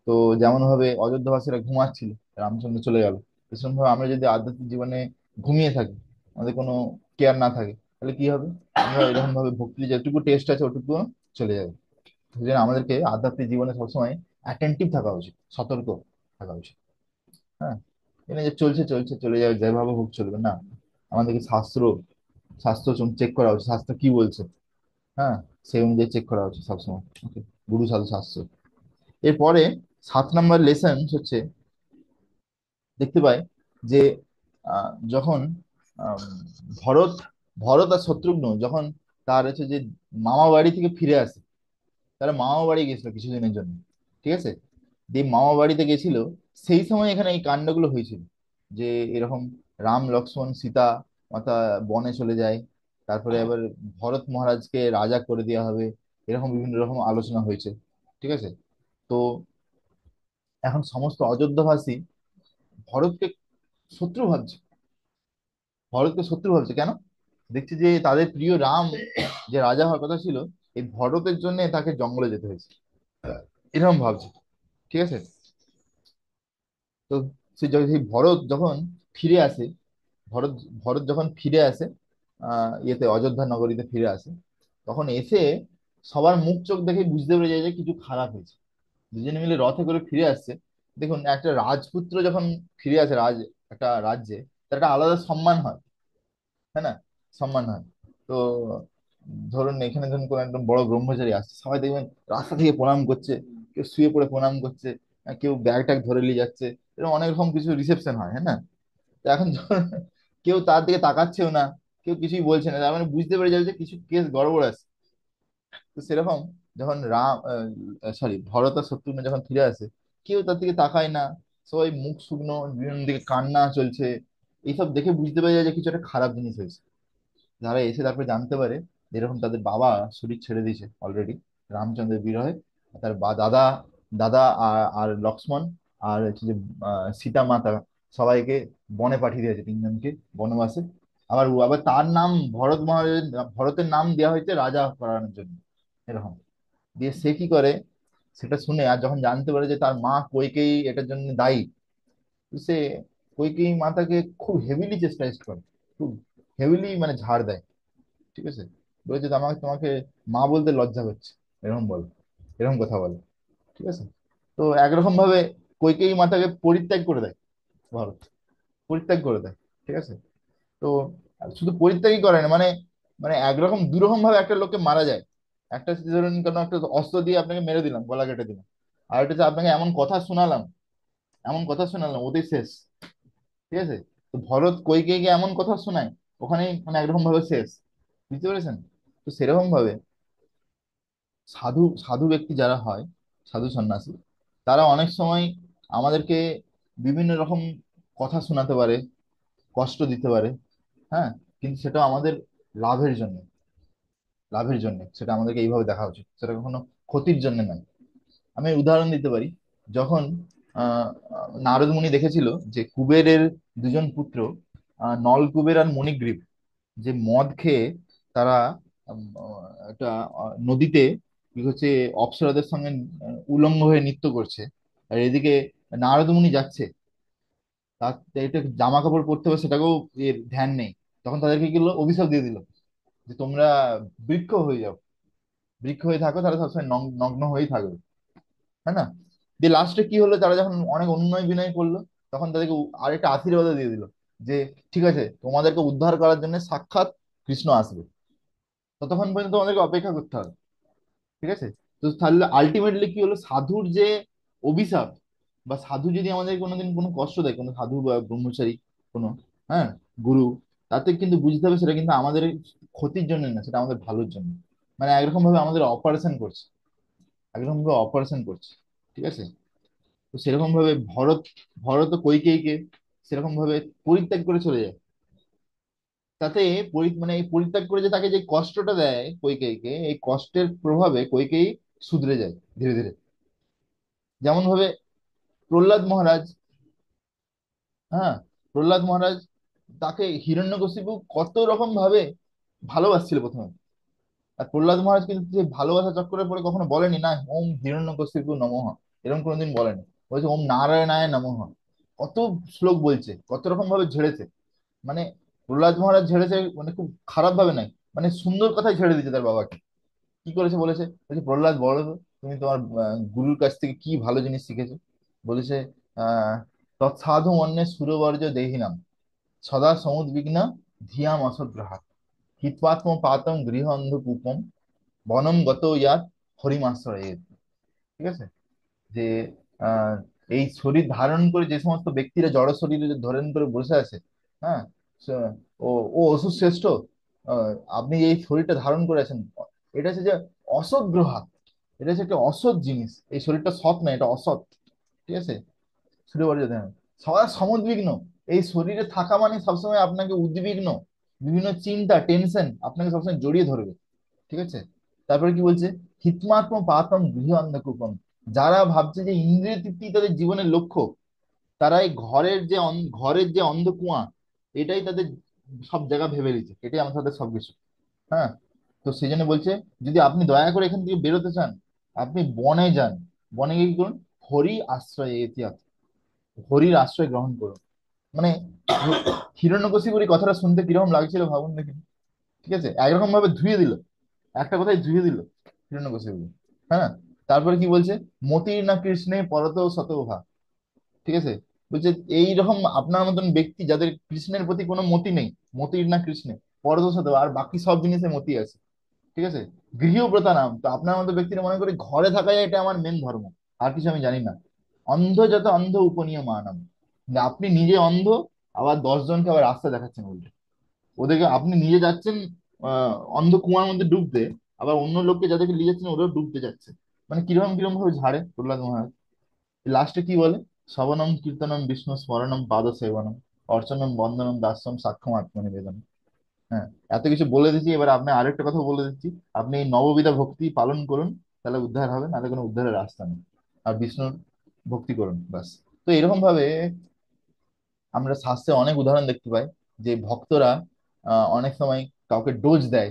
তো যেমন ভাবে অযোধ্যাবাসীরা ঘুমাচ্ছিল, রামচন্দ্র চলে গেল, এরকম ভাবে আমরা যদি আধ্যাত্মিক জীবনে ঘুমিয়ে থাকি, আমাদের কোনো কেয়ার না থাকে, তাহলে কি হবে, আমরা এরকম ভাবে ভক্তির যেটুকু টেস্ট আছে ওটুকু চলে যাবে। সেই জন্য আমাদেরকে আধ্যাত্মিক জীবনে সবসময় অ্যাটেন্টিভ থাকা উচিত, সতর্ক থাকা উচিত। হ্যাঁ। এখানে যে চলছে চলছে চলে যাবে, যেভাবে হোক চলবে না, আমাদেরকে শাস্ত্র চেক করা উচিত, শাস্ত্র কি বলছে। হ্যাঁ। সেই অনুযায়ী চেক করা উচিত সবসময়। ওকে। গুরু সাধু শাস্ত্র। এরপরে 7 নম্বর লেসন হচ্ছে, দেখতে পাই যে যখন আম, ভরত ভরত আর শত্রুঘ্ন যখন তার হচ্ছে যে মামা বাড়ি থেকে ফিরে আসে, তারা মামা বাড়ি গেছিল কিছুদিনের জন্য। ঠিক আছে। যে মামা বাড়িতে গেছিল, সেই সময় এখানে এই কাণ্ডগুলো হয়েছিল, যে এরকম রাম, লক্ষ্মণ, সীতা মাতা বনে চলে যায়, তারপরে আবার ভরত মহারাজকে রাজা করে দেওয়া হবে, এরকম বিভিন্ন রকম আলোচনা হয়েছে। ঠিক আছে। তো এখন সমস্ত অযোধ্যাবাসী ভরতকে শত্রু ভাবছে, ভরতকে শত্রু ভাবছে কেন? দেখছি যে তাদের প্রিয় রাম যে রাজা হওয়ার কথা ছিল, এই ভরতের জন্য তাকে জঙ্গলে যেতে হয়েছে, এরকম ভাবছে। ঠিক আছে। তো সেই ভরত যখন ফিরে আসে, ভরত ভরত যখন ফিরে আসে ইয়েতে অযোধ্যা নগরীতে ফিরে আসে, তখন এসে সবার মুখ চোখ দেখে বুঝতে পেরে যায় যে কিছু খারাপ হয়েছে। দুজনে মিলে রথে করে ফিরে আসছে। দেখুন, একটা রাজপুত্র যখন ফিরে আসে একটা রাজ্যে, তার একটা আলাদা সম্মান হয়। তাই না? সম্মান হয়। তো ধরুন এখানে ধরুন কোন একদম বড় ব্রহ্মচারী আসছে, সবাই দেখবেন রাস্তা থেকে প্রণাম করছে, কেউ শুয়ে পড়ে প্রণাম করছে, কেউ ব্যাগ ট্যাগ ধরে নিয়ে যাচ্ছে, এরকম অনেক রকম কিছু রিসেপশন হয়, হ্যাঁ না? তো এখন ধরুন কেউ তার দিকে তাকাচ্ছেও না, কেউ কিছুই বলছে না, তার মানে বুঝতে পেরে যাবে যে কিছু কেস গড়বড় আছে। তো সেরকম যখন ভরত আর শত্রুঘ্ন যখন ফিরে আসে, কেউ তার দিকে তাকায় না, সবাই মুখ শুকনো, বিভিন্ন দিকে কান্না চলছে, এইসব দেখে বুঝতে পেরে যায় যে কিছু একটা খারাপ জিনিস হয়েছে। যারা এসে তারপরে জানতে পারে যে এরকম তাদের বাবা শরীর ছেড়ে দিয়েছে অলরেডি রামচন্দ্রের বিরহে, তার দাদা দাদা আর লক্ষ্মণ, আর হচ্ছে যে সীতা মাতা, সবাইকে বনে পাঠিয়ে দিয়েছে, তিনজনকে বনবাসে। আবার আবার তার নাম ভরত মহারাজ, ভরতের নাম দেওয়া হয়েছে রাজা করানোর জন্য, এরকম। দিয়ে সে কি করে, সেটা শুনে আর যখন জানতে পারে যে তার মা কইকেয়ী এটার জন্য দায়ী, তো সে কইকেয়ী মাতাকে খুব হেভিলি চেস্টাইজ করে, খুব হেভিলি মানে ঝাড় দেয়। ঠিক আছে, বলেছে আমাকে, তোমাকে মা বলতে লজ্জা হচ্ছে, এরকম বল, এরকম কথা বলে। ঠিক আছে, তো একরকম ভাবে কইকেয়ী মাতাকে পরিত্যাগ করে দেয় ভারত, পরিত্যাগ করে দেয়। ঠিক আছে, তো শুধু পরিত্যাগই করে না, মানে মানে একরকম দুরকম ভাবে একটা লোককে মারা যায়। একটা হচ্ছে ধরুন কোনো একটা অস্ত্র দিয়ে আপনাকে মেরে দিলাম, গলা কেটে দিলাম। আর একটা হচ্ছে আপনাকে এমন কথা শোনালাম, এমন কথা শোনালাম, ওতেই শেষ। ঠিক আছে, তো ভরত কইকেয়ীকে এমন কথা শোনায়, ওখানেই মানে একরকম ভাবে শেষ। বুঝতে পেরেছেন? তো সেরকম ভাবে সাধু সাধু ব্যক্তি যারা হয়, সাধু সন্ন্যাসী, তারা অনেক সময় আমাদেরকে বিভিন্ন রকম কথা শোনাতে পারে, কষ্ট দিতে পারে। হ্যাঁ, কিন্তু সেটা আমাদের লাভের জন্য, লাভের জন্য সেটা আমাদেরকে এইভাবে দেখা উচিত, সেটা কখনো ক্ষতির জন্য নয়। আমি উদাহরণ দিতে পারি। যখন নারদ মুনি দেখেছিল যে কুবেরের দুজন পুত্র, নলকুবের আর মণিগ্রীব, যে মদ খেয়ে তারা একটা নদীতে কি হচ্ছে, অপ্সরাদের সঙ্গে উলঙ্গ হয়ে নৃত্য করছে। আর এদিকে নারদ মুনি যাচ্ছে, তার এটা জামা কাপড় পরতে হবে সেটাকেও এর ধ্যান নেই। তখন তাদেরকে কি হলো, অভিশাপ দিয়ে দিল যে তোমরা বৃক্ষ হয়ে যাও, বৃক্ষ হয়ে থাকো, তারা সবসময় নগ্ন হয়েই থাকবে। তাই না? দিয়ে লাস্টে কি হলো, তারা যখন অনেক অনুনয় বিনয় করলো, তখন তাদেরকে আরেকটা আশীর্বাদ দিয়ে দিল যে ঠিক আছে, তোমাদেরকে উদ্ধার করার জন্য সাক্ষাৎ কৃষ্ণ আসবে, ততক্ষণ পর্যন্ত তোমাদেরকে অপেক্ষা করতে হবে। ঠিক আছে, তো তাহলে আলটিমেটলি কি হলো, সাধুর যে অভিশাপ, বা সাধু যদি আমাদের কোনোদিন কোনো কষ্ট দেয়, কোনো সাধু বা ব্রহ্মচারী, কোনো, হ্যাঁ, গুরু, তাতে কিন্তু বুঝতে হবে সেটা কিন্তু আমাদের ক্ষতির জন্য না, সেটা আমাদের ভালোর জন্য। মানে একরকম ভাবে আমাদের অপারেশন করছে, একরকম ভাবে অপারেশন করছে। ঠিক আছে, তো সেরকম ভাবে ভরত, ভরত ও কইকেয়ীকে সেরকম ভাবে পরিত্যাগ করে চলে যায়। তাতে মানে এই পরিত্যাগ করে যে তাকে যে কষ্টটা দেয় কইকেয়ীকে, এই কষ্টের প্রভাবে কইকেয়ী শুধরে যায় ধীরে ধীরে। যেমন ভাবে প্রহ্লাদ মহারাজ, হ্যাঁ, প্রহ্লাদ মহারাজ, তাকে হিরণ্যকশিপু কত রকম ভাবে ভালোবাসছিল প্রথমে। আর প্রহ্লাদ মহারাজ কিন্তু যে ভালোবাসা চক্করে পড়ে কখনো বলেনি না ওম হিরণ্যকশিপু নমঃ, এরকম কোনোদিন বলেনি। বলছে ওম নারায়ণায় নমঃ। কত শ্লোক বলছে, কত রকম ভাবে ঝেড়েছে। মানে প্রহ্লাদ মহারাজ ঝেড়েছে মানে খুব খারাপ ভাবে নাই, মানে সুন্দর কথাই ছেড়ে দিয়েছে তার বাবাকে। কি করেছে বলেছে, বলছে প্রহ্লাদ বলো তো, তুমি তোমার গুরুর কাছ থেকে কি ভালো জিনিস শিখেছো। বলেছে আহ তৎসাধু মন্যে সুরবর্জ দেহিনাম সদা সমুদ্বিগ্ন ধিয়াম অসগ্রহাৎ হিত্বাত্ম পাতম গৃহ অন্ধকূপম বনম গত ইয়াত হরিমাশ্রয়ে। ঠিক আছে, যে আহ এই শরীর ধারণ করে যে সমস্ত ব্যক্তিরা জড় শরীরে ধারণ করে বসে আছে, হ্যাঁ, সে- ও ও অসুর শ্রেষ্ঠ, আহ, আপনি এই শরীরটা ধারণ করে আছেন, এটা হচ্ছে যে অসৎ গ্রহাত, এটা হচ্ছে একটা অসৎ জিনিস, এই শরীরটা সৎ না, এটা অসৎ। ঠিক আছে, শুরু করে যেতে হবে। সবার সমুদ্বিগ্ন, এই শরীরে থাকা মানে সবসময় আপনাকে উদ্বিগ্ন, বিভিন্ন চিন্তা টেনশন আপনাকে সবসময় জড়িয়ে ধরবে। ঠিক আছে, তারপরে কি বলছে, হিতমাত্ম পাতম গৃহ অন্ধকূপম, যারা ভাবছে যে ইন্দ্রিয় তৃপ্তি তাদের জীবনের লক্ষ্য, তারা এই ঘরের যে অন্ধকুয়া, এটাই তাদের সব জায়গা ভেবে নিচ্ছে, এটাই আমার সাথে সবকিছু। হ্যাঁ, তো সেই জন্য বলছে যদি আপনি দয়া করে এখান থেকে বেরোতে চান, আপনি বনে যান। বনে গিয়ে কি করুন, হরি আশ্রয় ইতিহাস, হরির আশ্রয় গ্রহণ করুন। মানে হিরণ্যকশিপুর এই কথাটা শুনতে কিরকম লাগছিল ভাবুন দেখি। ঠিক আছে, একরকম ভাবে ধুয়ে দিল, একটা কথাই ধুয়ে দিল হিরণ্যকশিপুর। হ্যাঁ, তারপরে কি বলছে, মতির না কৃষ্ণে পরত শতভা। ঠিক আছে, বলছে এইরকম আপনার মতন ব্যক্তি যাদের কৃষ্ণের প্রতি কোনো মতি নেই, মতির না কৃষ্ণে পরত শতভা, আর বাকি সব জিনিসে মতি আছে। ঠিক আছে, গৃহব্রতা নাম, তো আপনার মতো ব্যক্তিরা মনে করে ঘরে থাকাই এটা আমার মেন ধর্ম, আর কিছু আমি জানি না। অন্ধ যত অন্ধ উপনীয় মানব, আপনি নিজে অন্ধ, আবার 10 জনকে আবার রাস্তা দেখাচ্ছেন উল্টে। ওদেরকে আপনি নিজে যাচ্ছেন অন্ধ কুয়ার মধ্যে ডুবতে, আবার অন্য লোককে যাদেরকে নিয়ে যাচ্ছেন ওরাও ডুবতে যাচ্ছে। মানে কিরকম কিরকম ভাবে ঝাড়ে প্রহ্লাদ মহারাজ। লাস্টে কি বলে, শ্রবণম কীর্তনম বিষ্ণু স্মরণম পাদ সেবনম অর্চনম বন্দনম দাস্যম সাক্ষ্যম আত্মনিবেদন। হ্যাঁ, এত কিছু বলে দিচ্ছি, এবার আপনি আরেকটা কথা বলে দিচ্ছি। আপনি এই নববিধা ভক্তি পালন করুন, তাহলে উদ্ধার হবে, নাহলে কোনো উদ্ধারের রাস্তা নেই। আর বিষ্ণুর ভক্তি করুন ব্যাস। তো এরকম ভাবে আমরা শাস্ত্রে অনেক উদাহরণ দেখতে পাই যে ভক্তরা অনেক সময় কাউকে ডোজ দেয়,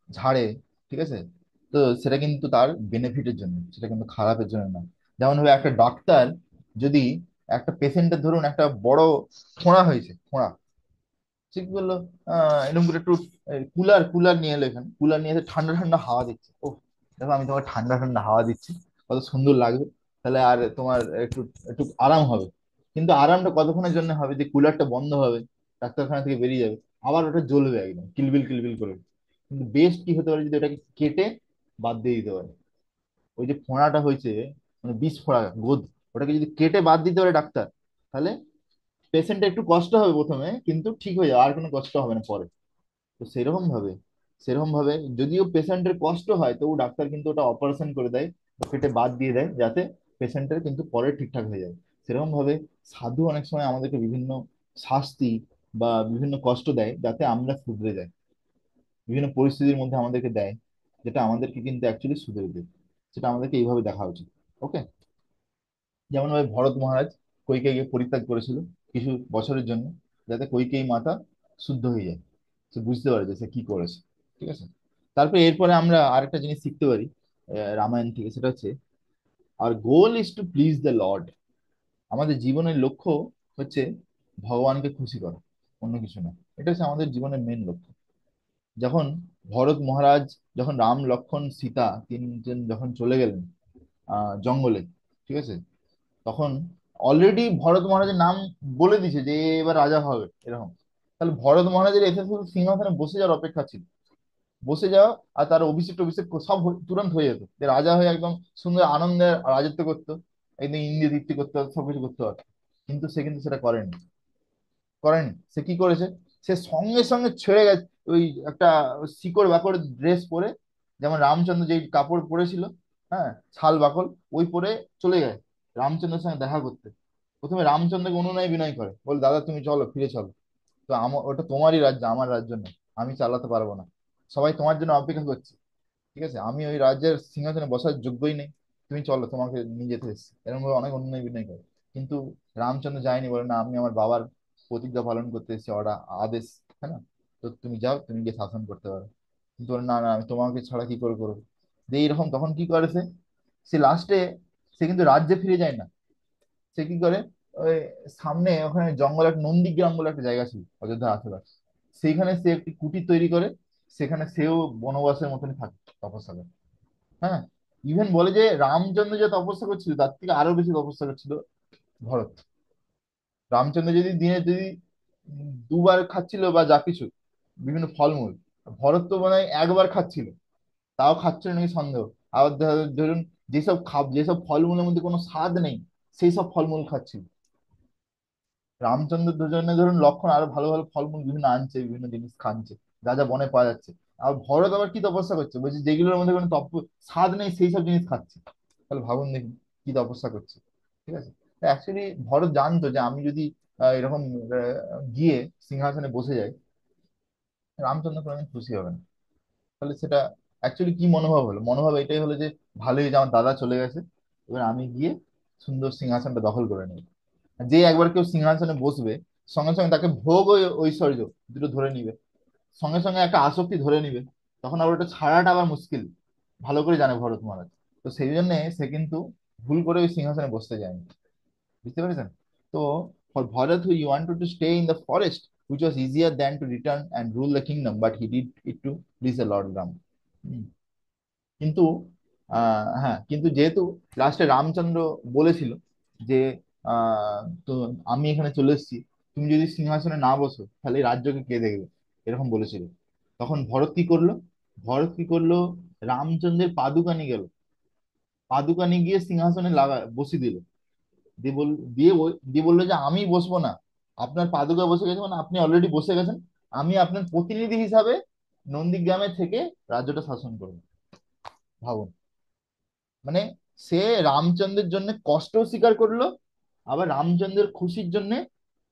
ঝাড়ে, ঠিক আছে, তো সেটা কিন্তু তার বেনিফিটের জন্য, সেটা কিন্তু খারাপের জন্য না। যেমন ভাবে একটা ডাক্তার যদি একটা পেশেন্টের ধরুন একটা বড় ফোঁড়া হয়েছে, ফোঁড়া, সে কি করলো, এরকম করে একটু কুলার কুলার নিয়ে এলো, এখানে কুলার নিয়ে এসে ঠান্ডা ঠান্ডা হাওয়া দিচ্ছে। ও, দেখো আমি তোমাকে ঠান্ডা ঠান্ডা হাওয়া দিচ্ছি, কত সুন্দর লাগবে, তাহলে আর তোমার একটু একটু আরাম হবে। কিন্তু আরামটা কতক্ষণের জন্য হবে, যে কুলারটা বন্ধ হবে, ডাক্তারখানা থেকে বেরিয়ে যাবে, আবার ওটা জ্বলবে একদম কিলবিল কিলবিল করে। কিন্তু বেস্ট কি হতে পারে, যদি ওটাকে কেটে বাদ দিয়ে দিতে পারে। ওই যে ফোঁড়াটা হয়েছে, মানে বিষ ফোঁড়া গোদ, ওটাকে যদি কেটে বাদ দিতে পারে ডাক্তার, তাহলে পেশেন্টের একটু কষ্ট হবে প্রথমে, কিন্তু ঠিক হয়ে যাবে, আর কোনো কষ্ট হবে না পরে। তো সেরকম ভাবে যদিও পেশেন্টের কষ্ট হয়, তবু ডাক্তার কিন্তু ওটা অপারেশন করে দেয় বা কেটে বাদ দিয়ে দেয়, যাতে পেশেন্টের কিন্তু পরে ঠিকঠাক হয়ে যায়। সেরকম ভাবে সাধু অনেক সময় আমাদেরকে বিভিন্ন শাস্তি বা বিভিন্ন কষ্ট দেয়, যাতে আমরা শুধরে যাই, বিভিন্ন পরিস্থিতির মধ্যে আমাদেরকে দেয়, যেটা আমাদেরকে কিন্তু অ্যাকচুয়ালি শুধরে দেয়। সেটা আমাদেরকে এইভাবে দেখা উচিত। ওকে। যেমন ভাবে ভরত মহারাজ কৈকেয়ীকে পরিত্যাগ করেছিল কিছু বছরের জন্য, যাতে কৈকেয়ী মাতা শুদ্ধ হয়ে যায়, সে বুঝতে পারে যে সে কি করেছে। ঠিক আছে। তারপরে এরপরে আমরা আরেকটা জিনিস শিখতে পারি রামায়ণ থেকে, সেটা হচ্ছে our goal is to please the lord. আমাদের জীবনের লক্ষ্য হচ্ছে ভগবানকে খুশি করা, অন্য কিছু না। এটা হচ্ছে আমাদের জীবনের মেন লক্ষ্য। যখন ভরত মহারাজ, যখন রাম লক্ষ্মণ সীতা তিনজন যখন চলে গেলেন জঙ্গলে, ঠিক আছে, তখন অলরেডি ভরত মহারাজের নাম বলে দিছে যে এ এবার রাজা হবে এরকম। তাহলে ভরত মহারাজের এসে শুধু সিংহাসনে বসে যাওয়ার অপেক্ষা ছিল, বসে যাওয়া, আর তার অভিষেক টভিষেক সব তুরন্ত হয়ে যেত, যে রাজা হয়ে একদম সুন্দর আনন্দে রাজত্ব করতো, একদম ইন্দ্রিয় তৃপ্তি করতে পারতো, সবকিছু করতে পারতো। কিন্তু সে কিন্তু সেটা করেনি। করেনি, সে কি করেছে, সে সঙ্গে সঙ্গে ছেড়ে গেছে ওই একটা শিকড় বাকড় ড্রেস পরে, যেমন রামচন্দ্র যেই কাপড় পরেছিল, হ্যাঁ, ছাল বাকল, ওই পরে চলে যায় রামচন্দ্রের সঙ্গে দেখা করতে। প্রথমে রামচন্দ্রকে অনুনয় বিনয় করে, বল দাদা তুমি চলো, ফিরে চলো, তো আমার ওটা তোমারই রাজ্য, আমার রাজ্য না, আমি চালাতে পারবো না, সবাই তোমার জন্য অপেক্ষা করছে, ঠিক আছে, আমি ওই রাজ্যের সিংহাসনে বসার যোগ্যই নেই, তুমি চলো, তোমাকে নিয়ে যেতে এসেছি, এরকম ভাবে অনেক অনুনয় বিনয় করে। কিন্তু রামচন্দ্র যায়নি, বলে না, আমি আমার বাবার প্রতিজ্ঞা পালন করতে এসেছি, আদেশ, হ্যাঁ না, তো তুমি যাও, তুমি গিয়ে শাসন করতে পারো। কিন্তু বলে, না না, আমি তোমাকে ছাড়া কি করে করবো। যে এইরকম তখন কি করে সে, সে লাস্টে, সে কিন্তু রাজ্যে ফিরে যায় না। সে কি করে, ওই সামনে ওখানে জঙ্গল, একটা নন্দীগ্রাম বলে একটা জায়গা ছিল অযোধ্যার আশেপাশে, সেইখানে সে একটি কুটির তৈরি করে, সেখানে সেও বনবাসের মতনই থাকে, তপস্যা করে। হ্যাঁ, ইভেন বলে যে রামচন্দ্র যে তপস্যা করছিল, তার থেকে আরো বেশি তপস্যা করছিল ভরত। রামচন্দ্র যদি দিনে যদি দুবার খাচ্ছিল বা যা কিছু বিভিন্ন ফলমূল, ভরত তো মনে হয় একবার খাচ্ছিল, তাও খাচ্ছিল নাকি সন্দেহ। আবার ধরুন যেসব ফলমূলের মধ্যে কোনো স্বাদ নেই, সেই সব ফলমূল খাচ্ছিল। রামচন্দ্র দুজনে ধরুন লক্ষণ আরো ভালো ভালো ফলমূল বিভিন্ন আনছে, বিভিন্ন জিনিস খাচ্ছে, যা যা বনে পাওয়া যাচ্ছে। আর ভরত আবার কি তপস্যা করছে, বলছে যেগুলোর মধ্যে কোনো স্বাদ নেই সেই সব জিনিস খাচ্ছে। তাহলে ভাবুন দেখি কি তপস্যা করছে। ঠিক আছে। অ্যাকচুয়ালি ভরত জানতো যে আমি যদি এরকম গিয়ে সিংহাসনে বসে যাই, রামচন্দ্র কোনোদিন খুশি হবে না। তাহলে সেটা অ্যাকচুয়ালি কি মনোভাব হলো, মনোভাব এটাই হলো যে ভালোই যে আমার দাদা চলে গেছে, এবার আমি গিয়ে সুন্দর সিংহাসনটা দখল করে নেব। যে একবার কেউ সিংহাসনে বসবে, সঙ্গে সঙ্গে তাকে ভোগ ও ঐশ্বর্য দুটো ধরে নিবে, সঙ্গে সঙ্গে একটা আসক্তি ধরে নিবে, তখন আবার ওটা ছাড়াটা আবার মুশকিল, ভালো করে জানে ভরত মহারাজ। তো সেই জন্য সে কিন্তু ভুল করে ওই সিংহাসনে বসতে যায়নি। বুঝতে পেরেছেন? তো for Bharat who he wanted to stay in the forest which was easier than to return and rule the kingdom, but he did it to please the Lord Ram. হুম। কিন্তু হ্যাঁ, কিন্তু যেহেতু লাস্টে রামচন্দ্র বলেছিল যে তো আমি এখানে চলে এসেছি, তুমি যদি সিংহাসনে না বসো তাহলে এই রাজ্যকে কে দেখবে, এরকম বলেছিল। তখন ভরত কি করলো, রামচন্দ্রের পাদুকা নিয়ে গেল, পাদুকা নিয়ে গিয়ে সিংহাসনে বসিয়ে দিল। দিয়ে বললো যে আমি বসবো না, আপনার পাদুকা বসে গেছে, মানে আপনি অলরেডি বসে গেছেন, আমি আপনার প্রতিনিধি হিসাবে নন্দীগ্রামে থেকে রাজ্যটা শাসন করবো। ভাবুন, মানে সে রামচন্দ্রের জন্য কষ্ট স্বীকার করলো, আবার রামচন্দ্রের খুশির জন্য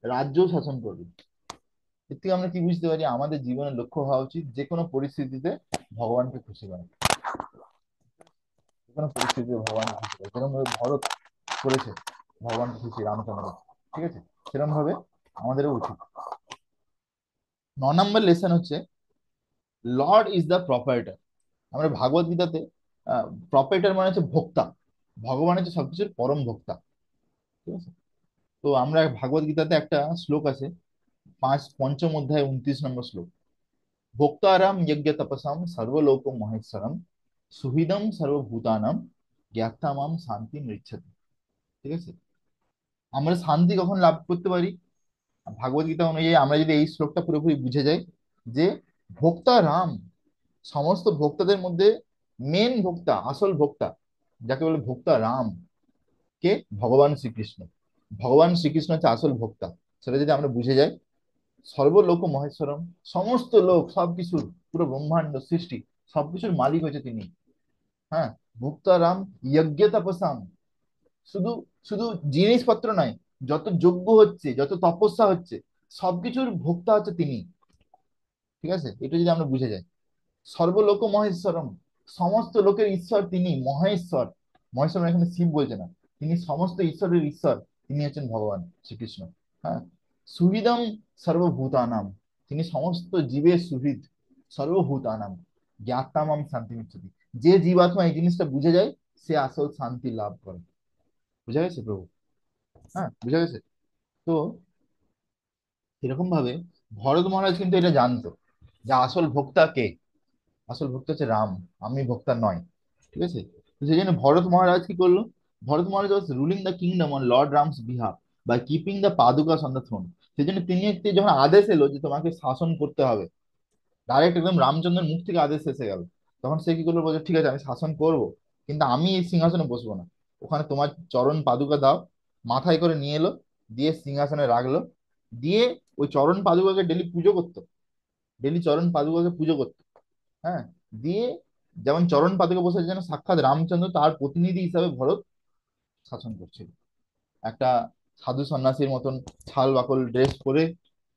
রাজ্য শাসন করলো। এর থেকে আমরা কি বুঝতে পারি, আমাদের জীবনের লক্ষ্য হওয়া উচিত যে কোনো পরিস্থিতিতে ভগবানকে খুশি করা, যে কোনো পরিস্থিতিতে ভগবানকে খুশি করা, যেরকম ভাবে ভরত করেছে ভগবানকে খুশি রামচন্দ্র, ঠিক আছে, সেরকম ভাবে আমাদেরও উচিত। নম্বর লেসন হচ্ছে লর্ড ইজ দ্য প্রপারেটর। আমরা ভাগবত গীতাতে প্রপারেটর মানে হচ্ছে ভোক্তা, ভগবান হচ্ছে সবকিছুর পরম ভোক্তা। ঠিক আছে? তো আমরা ভাগবত গীতাতে একটা শ্লোক আছে, পঞ্চম অধ্যায় 29 নম্বর শ্লোক, ভোক্তারাম যজ্ঞ তপসাম সর্বলোক মহেশ্বরম সুহৃদম সর্বভূতানাম জ্ঞাতামাম শান্তি মৃচ্ছতি। ঠিক আছে? আমরা শান্তি কখন লাভ করতে পারি? ভাগবত গীতা অনুযায়ী আমরা যদি এই শ্লোকটা পুরোপুরি বুঝে যাই, যে ভোক্তা রাম, সমস্ত ভোক্তাদের মধ্যে মেন ভোক্তা, আসল ভোক্তা যাকে বলে ভোক্তা রাম, কে? ভগবান শ্রীকৃষ্ণ। ভগবান শ্রীকৃষ্ণ হচ্ছে আসল ভোক্তা। সেটা যদি আমরা বুঝে যাই, সর্বলোক মহেশ্বরম, সমস্ত লোক সবকিছুর, পুরো ব্রহ্মাণ্ড সৃষ্টি সবকিছুর মালিক হচ্ছে তিনি। হ্যাঁ, ভোক্তারাম যজ্ঞ তপসাম, শুধু শুধু জিনিসপত্র নয়, যত যজ্ঞ হচ্ছে, যত তপস্যা হচ্ছে, সবকিছুর ভোক্তা হচ্ছে তিনি। ঠিক আছে? এটা যদি আমরা বুঝে যাই, সর্বলোক মহেশ্বরম, সমস্ত লোকের ঈশ্বর তিনি মহেশ্বর। মহেশ্বর মানে এখানে শিব বলছে না, তিনি সমস্ত ঈশ্বরের ঈশ্বর, তিনি হচ্ছেন ভগবান শ্রীকৃষ্ণ। হ্যাঁ, সুহৃদম সর্বভূতানাম, তিনি সমস্ত জীবের সুহৃদ, সর্বভূতানাম জ্ঞাতামাম শান্তি মিচ্ছতি। যে জীবাত্মা এই জিনিসটা বুঝে যায়, সে আসল শান্তি লাভ করে। বুঝা গেছে প্রভু? হ্যাঁ, বুঝা গেছে। তো এরকম ভাবে ভরত মহারাজ কিন্তু এটা জানতো যে আসল ভোক্তা কে। আসল ভোক্তা হচ্ছে রাম, আমি ভোক্তা নয়। ঠিক আছে? তো সেই জন্য ভরত মহারাজ কি করলো? Bharat Maharaj was ruling the kingdom on lord Ram's behalf by keeping the পাদুকাস অন দ্য থ্রোন। সেই জন্য তিনি একটি যখন আদেশ এলো যে তোমাকে শাসন করতে হবে, ডাইরেক্ট একদম রামচন্দ্রের মুখ থেকে আদেশ এসে গেল, তখন সে কি করলো? বলছে ঠিক আছে আমি শাসন করব, কিন্তু আমি এই সিংহাসনে বসবো না। ওখানে তোমার চরণ পাদুকা দাও, মাথায় করে নিয়ে এলো, দিয়ে সিংহাসনে রাখলো, দিয়ে ওই চরণ পাদুকাকে ডেলি পুজো করতো, ডেলি চরণ পাদুকাকে পুজো করতো। হ্যাঁ, দিয়ে যেমন চরণ পাদুকা বসে যেন সাক্ষাৎ রামচন্দ্র তার প্রতিনিধি হিসাবে ভরত শাসন করছিল। একটা সাধু সন্ন্যাসীর মতন ছাল বাকল ড্রেস পরে,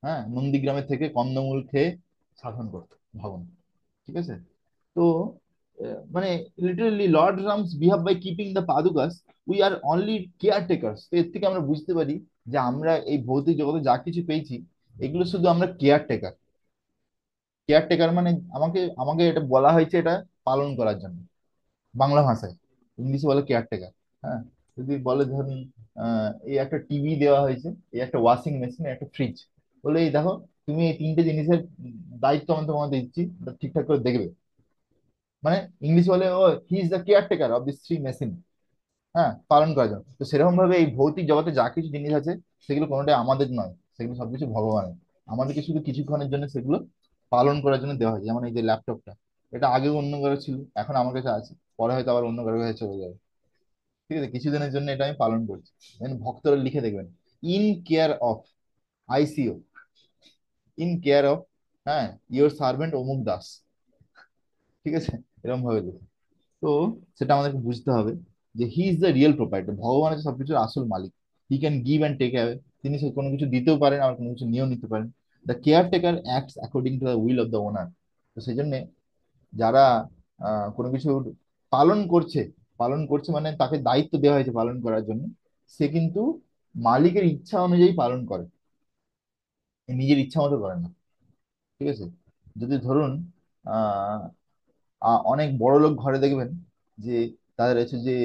হ্যাঁ, নন্দীগ্রামের থেকে কন্দমূল খেয়ে শাসন করতো ভগবান। ঠিক আছে? তো মানে literally lord Ram's behalf by keeping the পাদুকাস, উই আর অনলি কেয়ারটেকার্স। তো এর থেকে আমরা বুঝতে পারি যে আমরা এই ভৌতিক জগতে যা কিছু পেয়েছি, এগুলো শুধু আমরা কেয়ারটেকার। কেয়ারটেকার মানে আমাকে আমাকে এটা বলা হয়েছে এটা পালন করার জন্য, বাংলা ভাষায়। ইংলিশে বলে কেয়ারটেকার। হ্যাঁ, যদি বলে ধরুন এই একটা টিভি দেওয়া হয়েছে, এই একটা ওয়াশিং মেশিন, একটা ফ্রিজ, বলে এই দেখো তুমি এই তিনটে জিনিসের দায়িত্ব আমি তোমাকে দিচ্ছি, এটা ঠিকঠাক করে দেখবে। মানে ইংলিশ বলে ও he is the caretaker of this three machine. হ্যাঁ, পালন করার জন্য। তো সেরকম ভাবে এই ভৌতিক জগতে যা কিছু জিনিস আছে, সেগুলো কোনোটাই আমাদের নয়, সেগুলো সবকিছু ভগবানের। আমাদেরকে শুধু কিছুক্ষণের জন্য সেগুলো পালন করার জন্য দেওয়া হয়। যেমন এই যে ল্যাপটপটা, এটা আগে অন্য কারো ছিল, এখন আমার কাছে আছে, পরে হয়তো আবার অন্য কারো কাছে চলে যাবে। ঠিক আছে? কিছুদিনের জন্য এটা আমি পালন করছি। ভক্তরা লিখে দেখবেন, in care of আইসিও, in care of, হ্যাঁ, ইওর সার্ভেন্ট অমুক দাস। ঠিক আছে? এরকম ভাবে লিখে। তো সেটা আমাদেরকে বুঝতে হবে যে he is the real proprietor, ভগবান হচ্ছে সবকিছুর আসল মালিক। He can give and take away, তিনি সে কোনো কিছু দিতেও পারেন, আবার কোনো কিছু নিয়েও নিতে পারেন। The caretaker acts according to the will of the owner. তো সেই জন্য যারা কোনো কিছু পালন করছে, পালন করছে মানে তাকে দায়িত্ব দেওয়া হয়েছে পালন করার জন্য, সে কিন্তু মালিকের ইচ্ছা অনুযায়ী পালন করে, নিজের ইচ্ছা মতো করে না। ঠিক আছে? যদি ধরুন আহ অনেক বড় লোক ঘরে দেখবেন যে তাদের হচ্ছে যে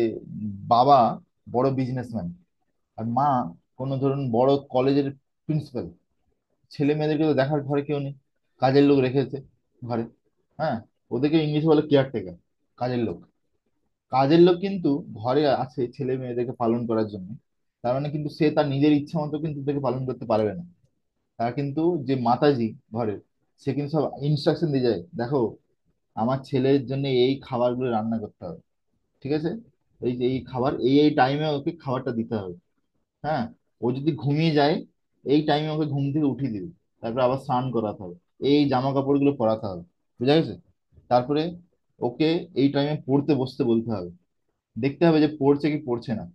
বাবা বড় বিজনেসম্যান, আর মা কোনো ধরুন বড় কলেজের প্রিন্সিপাল, ছেলে মেয়েদেরকে তো দেখার ঘরে কেউ নেই, কাজের লোক রেখেছে ঘরে। হ্যাঁ, ওদেরকে ইংলিশ বলে কেয়ারটেকার, কাজের লোক। কাজের লোক কিন্তু ঘরে আছে ছেলে মেয়েদেরকে পালন করার জন্য, তার মানে কিন্তু সে তার নিজের ইচ্ছা মতো কিন্তু তাকে পালন করতে পারবে না। তার কিন্তু যে মাতাজি ঘরের, সে কিন্তু সব ইনস্ট্রাকশন দিয়ে যায়, দেখো আমার ছেলের জন্য এই খাবারগুলো রান্না করতে হবে। ঠিক আছে? এই যে এই খাবার এই এই টাইমে ওকে খাবারটা দিতে হবে। হ্যাঁ, ও যদি ঘুমিয়ে যায়, এই টাইমে ওকে ঘুম থেকে উঠিয়ে দিবে, তারপরে আবার স্নান করাতে হবে, এই জামা কাপড়গুলো পরাতে হবে। বুঝা গেছে? তারপরে ওকে এই টাইমে পড়তে বসতে বলতে হবে, দেখতে হবে যে পড়ছে কি পড়ছে না।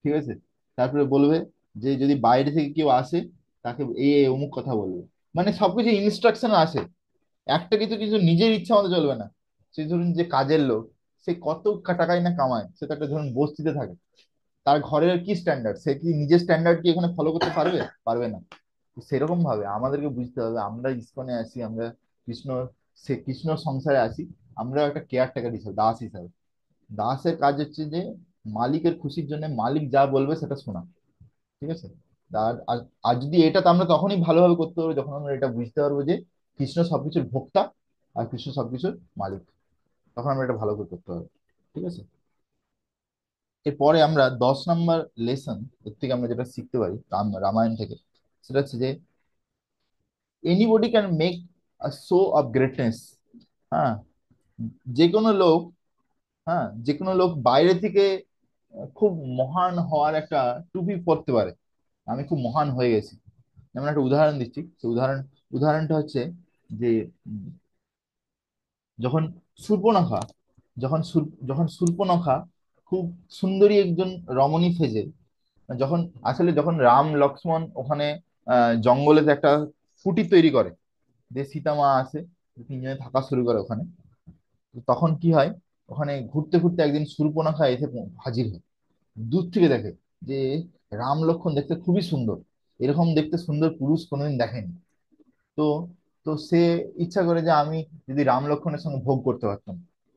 ঠিক আছে? তারপরে বলবে যে যদি বাইরে থেকে কেউ আসে, তাকে এই এই অমুক কথা বলবে। মানে সবকিছু ইনস্ট্রাকশন আছে, একটা কিছু কিছু নিজের ইচ্ছা মতো চলবে না। সে ধরুন যে কাজের লোক, সে কত টাকাই না কামায়, সে তো একটা ধরুন বস্তিতে থাকে, তার ঘরের কি স্ট্যান্ডার্ড, সে কি নিজের স্ট্যান্ডার্ড কি এখানে ফলো করতে পারবে? পারবে না। সেরকম ভাবে আমাদেরকে বুঝতে হবে, আমরা ইসকনে আছি, আমরা কৃষ্ণ, সে কৃষ্ণ সংসারে আছি, আমরা একটা কেয়ারটেকার হিসাবে, দাস হিসাবে। দাসের কাজ হচ্ছে যে মালিকের খুশির জন্য মালিক যা বলবে সেটা শোনা। ঠিক আছে। আর আর আর যদি এটা তো আমরা তখনই ভালোভাবে করতে পারবো যখন আমরা এটা বুঝতে পারবো যে কৃষ্ণ সবকিছুর ভোক্তা আর কৃষ্ণ সবকিছুর মালিক। তখন আমরা এটা ভালো করে করতে পারবো। ঠিক আছে। এরপরে আমরা 10 নম্বর লেসন এর থেকে আমরা যেটা শিখতে পারি রামায়ণ থেকে, সেটা হচ্ছে যে anybody can make a show off greatness. হ্যাঁ, যে কোনো লোক, হ্যাঁ যে কোনো লোক বাইরে থেকে খুব মহান হওয়ার একটা টুপি পরতে পারে, আমি খুব মহান হয়ে গেছি। যেমন একটা উদাহরণ দিচ্ছি, সেই উদাহরণটা হচ্ছে যে উম, যখন শূর্পণখা যখন শূর্পণখা খুব সুন্দরী একজন রমণী সেজে, যখন রাম লক্ষ্মণ ওখানে জঙ্গলে একটা কুটির তৈরি করে, যে সীতা মা আসে, তিনজনে থাকা শুরু করে ওখানে। তো তখন কি হয়, ওখানে ঘুরতে ঘুরতে একদিন শূর্পণখা এসে হাজির হয়। দূর থেকে দেখে যে রাম লক্ষ্মণ দেখতে খুবই সুন্দর, এরকম দেখতে সুন্দর পুরুষ কোনোদিন দেখেনি। তো তো সে ইচ্ছা করে যে আমি যদি রাম লক্ষ্মণের সঙ্গে ভোগ করতে পারতাম,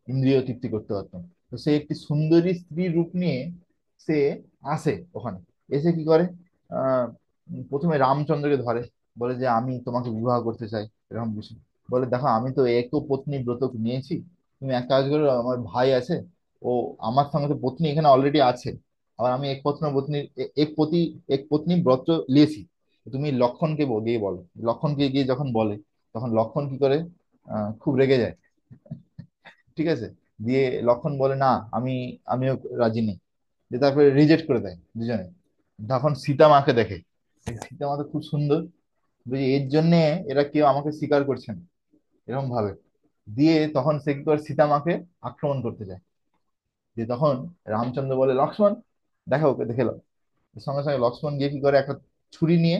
ইন্দ্রিয় তৃপ্তি করতে পারতাম। তো সে একটি সুন্দরী স্ত্রী রূপ নিয়ে সে আসে ওখানে। এসে কি করে, আহ প্রথমে রামচন্দ্রকে ধরে, বলে যে আমি তোমাকে বিবাহ করতে চাই, এরকম কিছু। বলে দেখো আমি তো এক পত্নী ব্রত নিয়েছি, তুমি এক কাজ করো, আমার ভাই আছে, ও আমার সঙ্গে তো পত্নী এখানে অলরেডি আছে, আবার আমি এক পত্নী ব্রত নিয়েছি। তুমি লক্ষণকে গিয়ে বলো। লক্ষণকে গিয়ে যখন বলে, তখন লক্ষণ কি করে, খুব রেগে যায়। ঠিক আছে। দিয়ে লক্ষণ বলে না, আমি আমিও রাজি নেই। দিয়ে তারপরে রিজেক্ট করে দেয় দুজনে। তখন সীতা মাকে দেখে, এই সীতা মা তো খুব সুন্দর, বুঝি এর জন্যে এরা কেউ আমাকে স্বীকার করছে না, এরকম ভাবে। দিয়ে তখন সে কি করে, সীতা মাকে আক্রমণ করতে যায়। দিয়ে তখন রামচন্দ্র বলে লক্ষ্মণ, দেখো ওকে দেখে নাও। সঙ্গে সঙ্গে লক্ষ্মণ গিয়ে কি করে, একটা ছুরি নিয়ে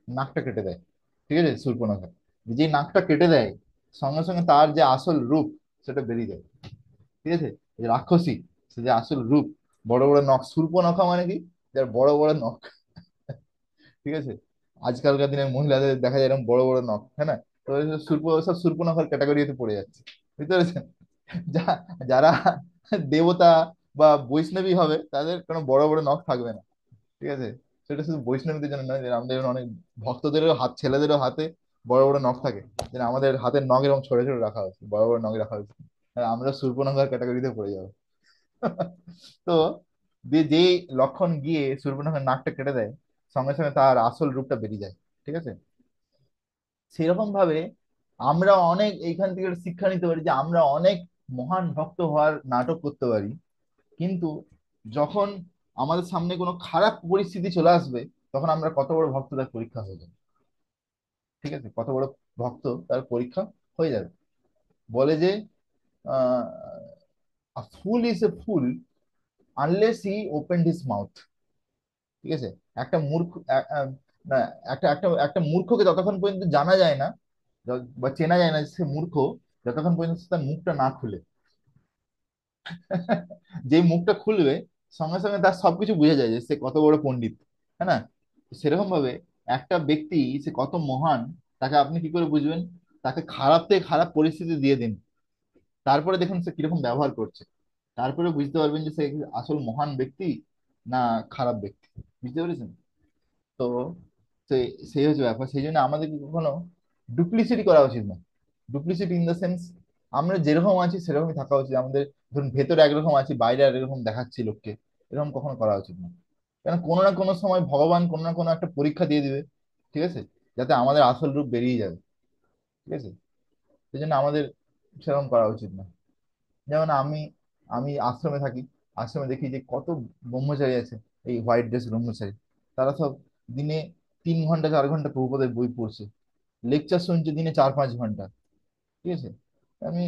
নাকটা কেটে দেয়। ঠিক আছে, শূর্পণখা যে নাকটা কেটে দেয়, সঙ্গে সঙ্গে তার যে আসল রূপ সেটা বেরিয়ে যায়। ঠিক আছে। এই রাক্ষসী, সে যে আসল রূপ, বড় বড় নখ, শূর্পণখা মানে কি, যার বড় বড় নখ। ঠিক আছে। আজকালকার দিনের মহিলাদের দেখা যায় এরকম বড় বড় নখ, হ্যাঁ না? তো এই সব শূর্পণখার ক্যাটাগরিতে পড়ে যাচ্ছে। বুঝতে পেরেছেন? যা যারা দেবতা বা বৈষ্ণবী হবে তাদের কোনো বড় বড় নখ থাকবে না। ঠিক আছে। সেটা শুধু বৈষ্ণবীদের জন্য নয়, যে আমাদের যেমন অনেক ভক্তদেরও হাত, ছেলেদেরও হাতে বড় বড় নখ থাকে, যেন আমাদের হাতের নখ এরকম ছোট ছোট রাখা হয়েছে, বড় বড় নখ রাখা হয়েছে। আর আমরা শূর্পণখার ক্যাটাগরিতে পড়ে যাবো। তো যেই লক্ষণ গিয়ে শূর্পণখার নাকটা কেটে দেয়, সঙ্গে সঙ্গে তার আসল রূপটা বেরিয়ে যায়। ঠিক আছে। সেরকম ভাবে আমরা অনেক এইখান থেকে একটা শিক্ষা নিতে পারি যে আমরা অনেক মহান ভক্ত হওয়ার নাটক করতে পারি, কিন্তু যখন আমাদের সামনে কোনো খারাপ পরিস্থিতি চলে আসবে, তখন আমরা কত বড় ভক্ত তার পরীক্ষা হয়ে যাবে। ঠিক আছে, কত বড় ভক্ত তার পরীক্ষা হয়ে যাবে। বলে যে fool is a fool unless he opened his mouth. ঠিক আছে। একটা মূর্খ, না, একটা একটা একটা মূর্খকে ততক্ষণ পর্যন্ত জানা যায় না, বা চেনা যায় না যে সে মূর্খ, যতক্ষণ পর্যন্ত সে তার মুখটা না খুলে। যেই মুখটা খুলবে, সঙ্গে সঙ্গে তার সবকিছু বুঝে যায় যে সে কত বড় পণ্ডিত। হ্যাঁ না? সেরকম ভাবে একটা ব্যক্তি সে কত মহান, তাকে আপনি কি করে বুঝবেন? তাকে খারাপ থেকে খারাপ পরিস্থিতি দিয়ে দিন, তারপরে দেখুন সে কিরকম ব্যবহার করছে, তারপরে বুঝতে পারবেন যে সে আসল মহান ব্যক্তি না খারাপ ব্যক্তি। বুঝতে পেরেছেন? তো সেই সেই হচ্ছে ব্যাপার। সেই জন্য আমাদেরকে কখনো ডুপ্লিসিটি করা উচিত না। ডুপ্লিসিটি ইন দ্য সেন্স, আমরা যেরকম আছি সেরকমই থাকা উচিত আমাদের। ধরুন ভেতরে একরকম আছি, বাইরে একরকম দেখাচ্ছি লোককে, এরকম কখনো করা উচিত না। কেন, কোনো না কোনো সময় ভগবান কোনো না কোনো একটা পরীক্ষা দিয়ে দিবে। ঠিক আছে। যাতে আমাদের আসল রূপ বেরিয়ে যাবে। ঠিক আছে। সেই জন্য আমাদের সেরকম করা উচিত না। যেমন আমি আমি আশ্রমে থাকি, আশ্রমে দেখি যে কত ব্রহ্মচারী আছে, এই হোয়াইট ড্রেস ব্রহ্মচারী। তারা সব দিনে 3 ঘন্টা 4 ঘন্টা প্রভুপাদের বই পড়ছে, লেকচার শুনছে দিনে 4-5 ঘন্টা। ঠিক আছে। আমি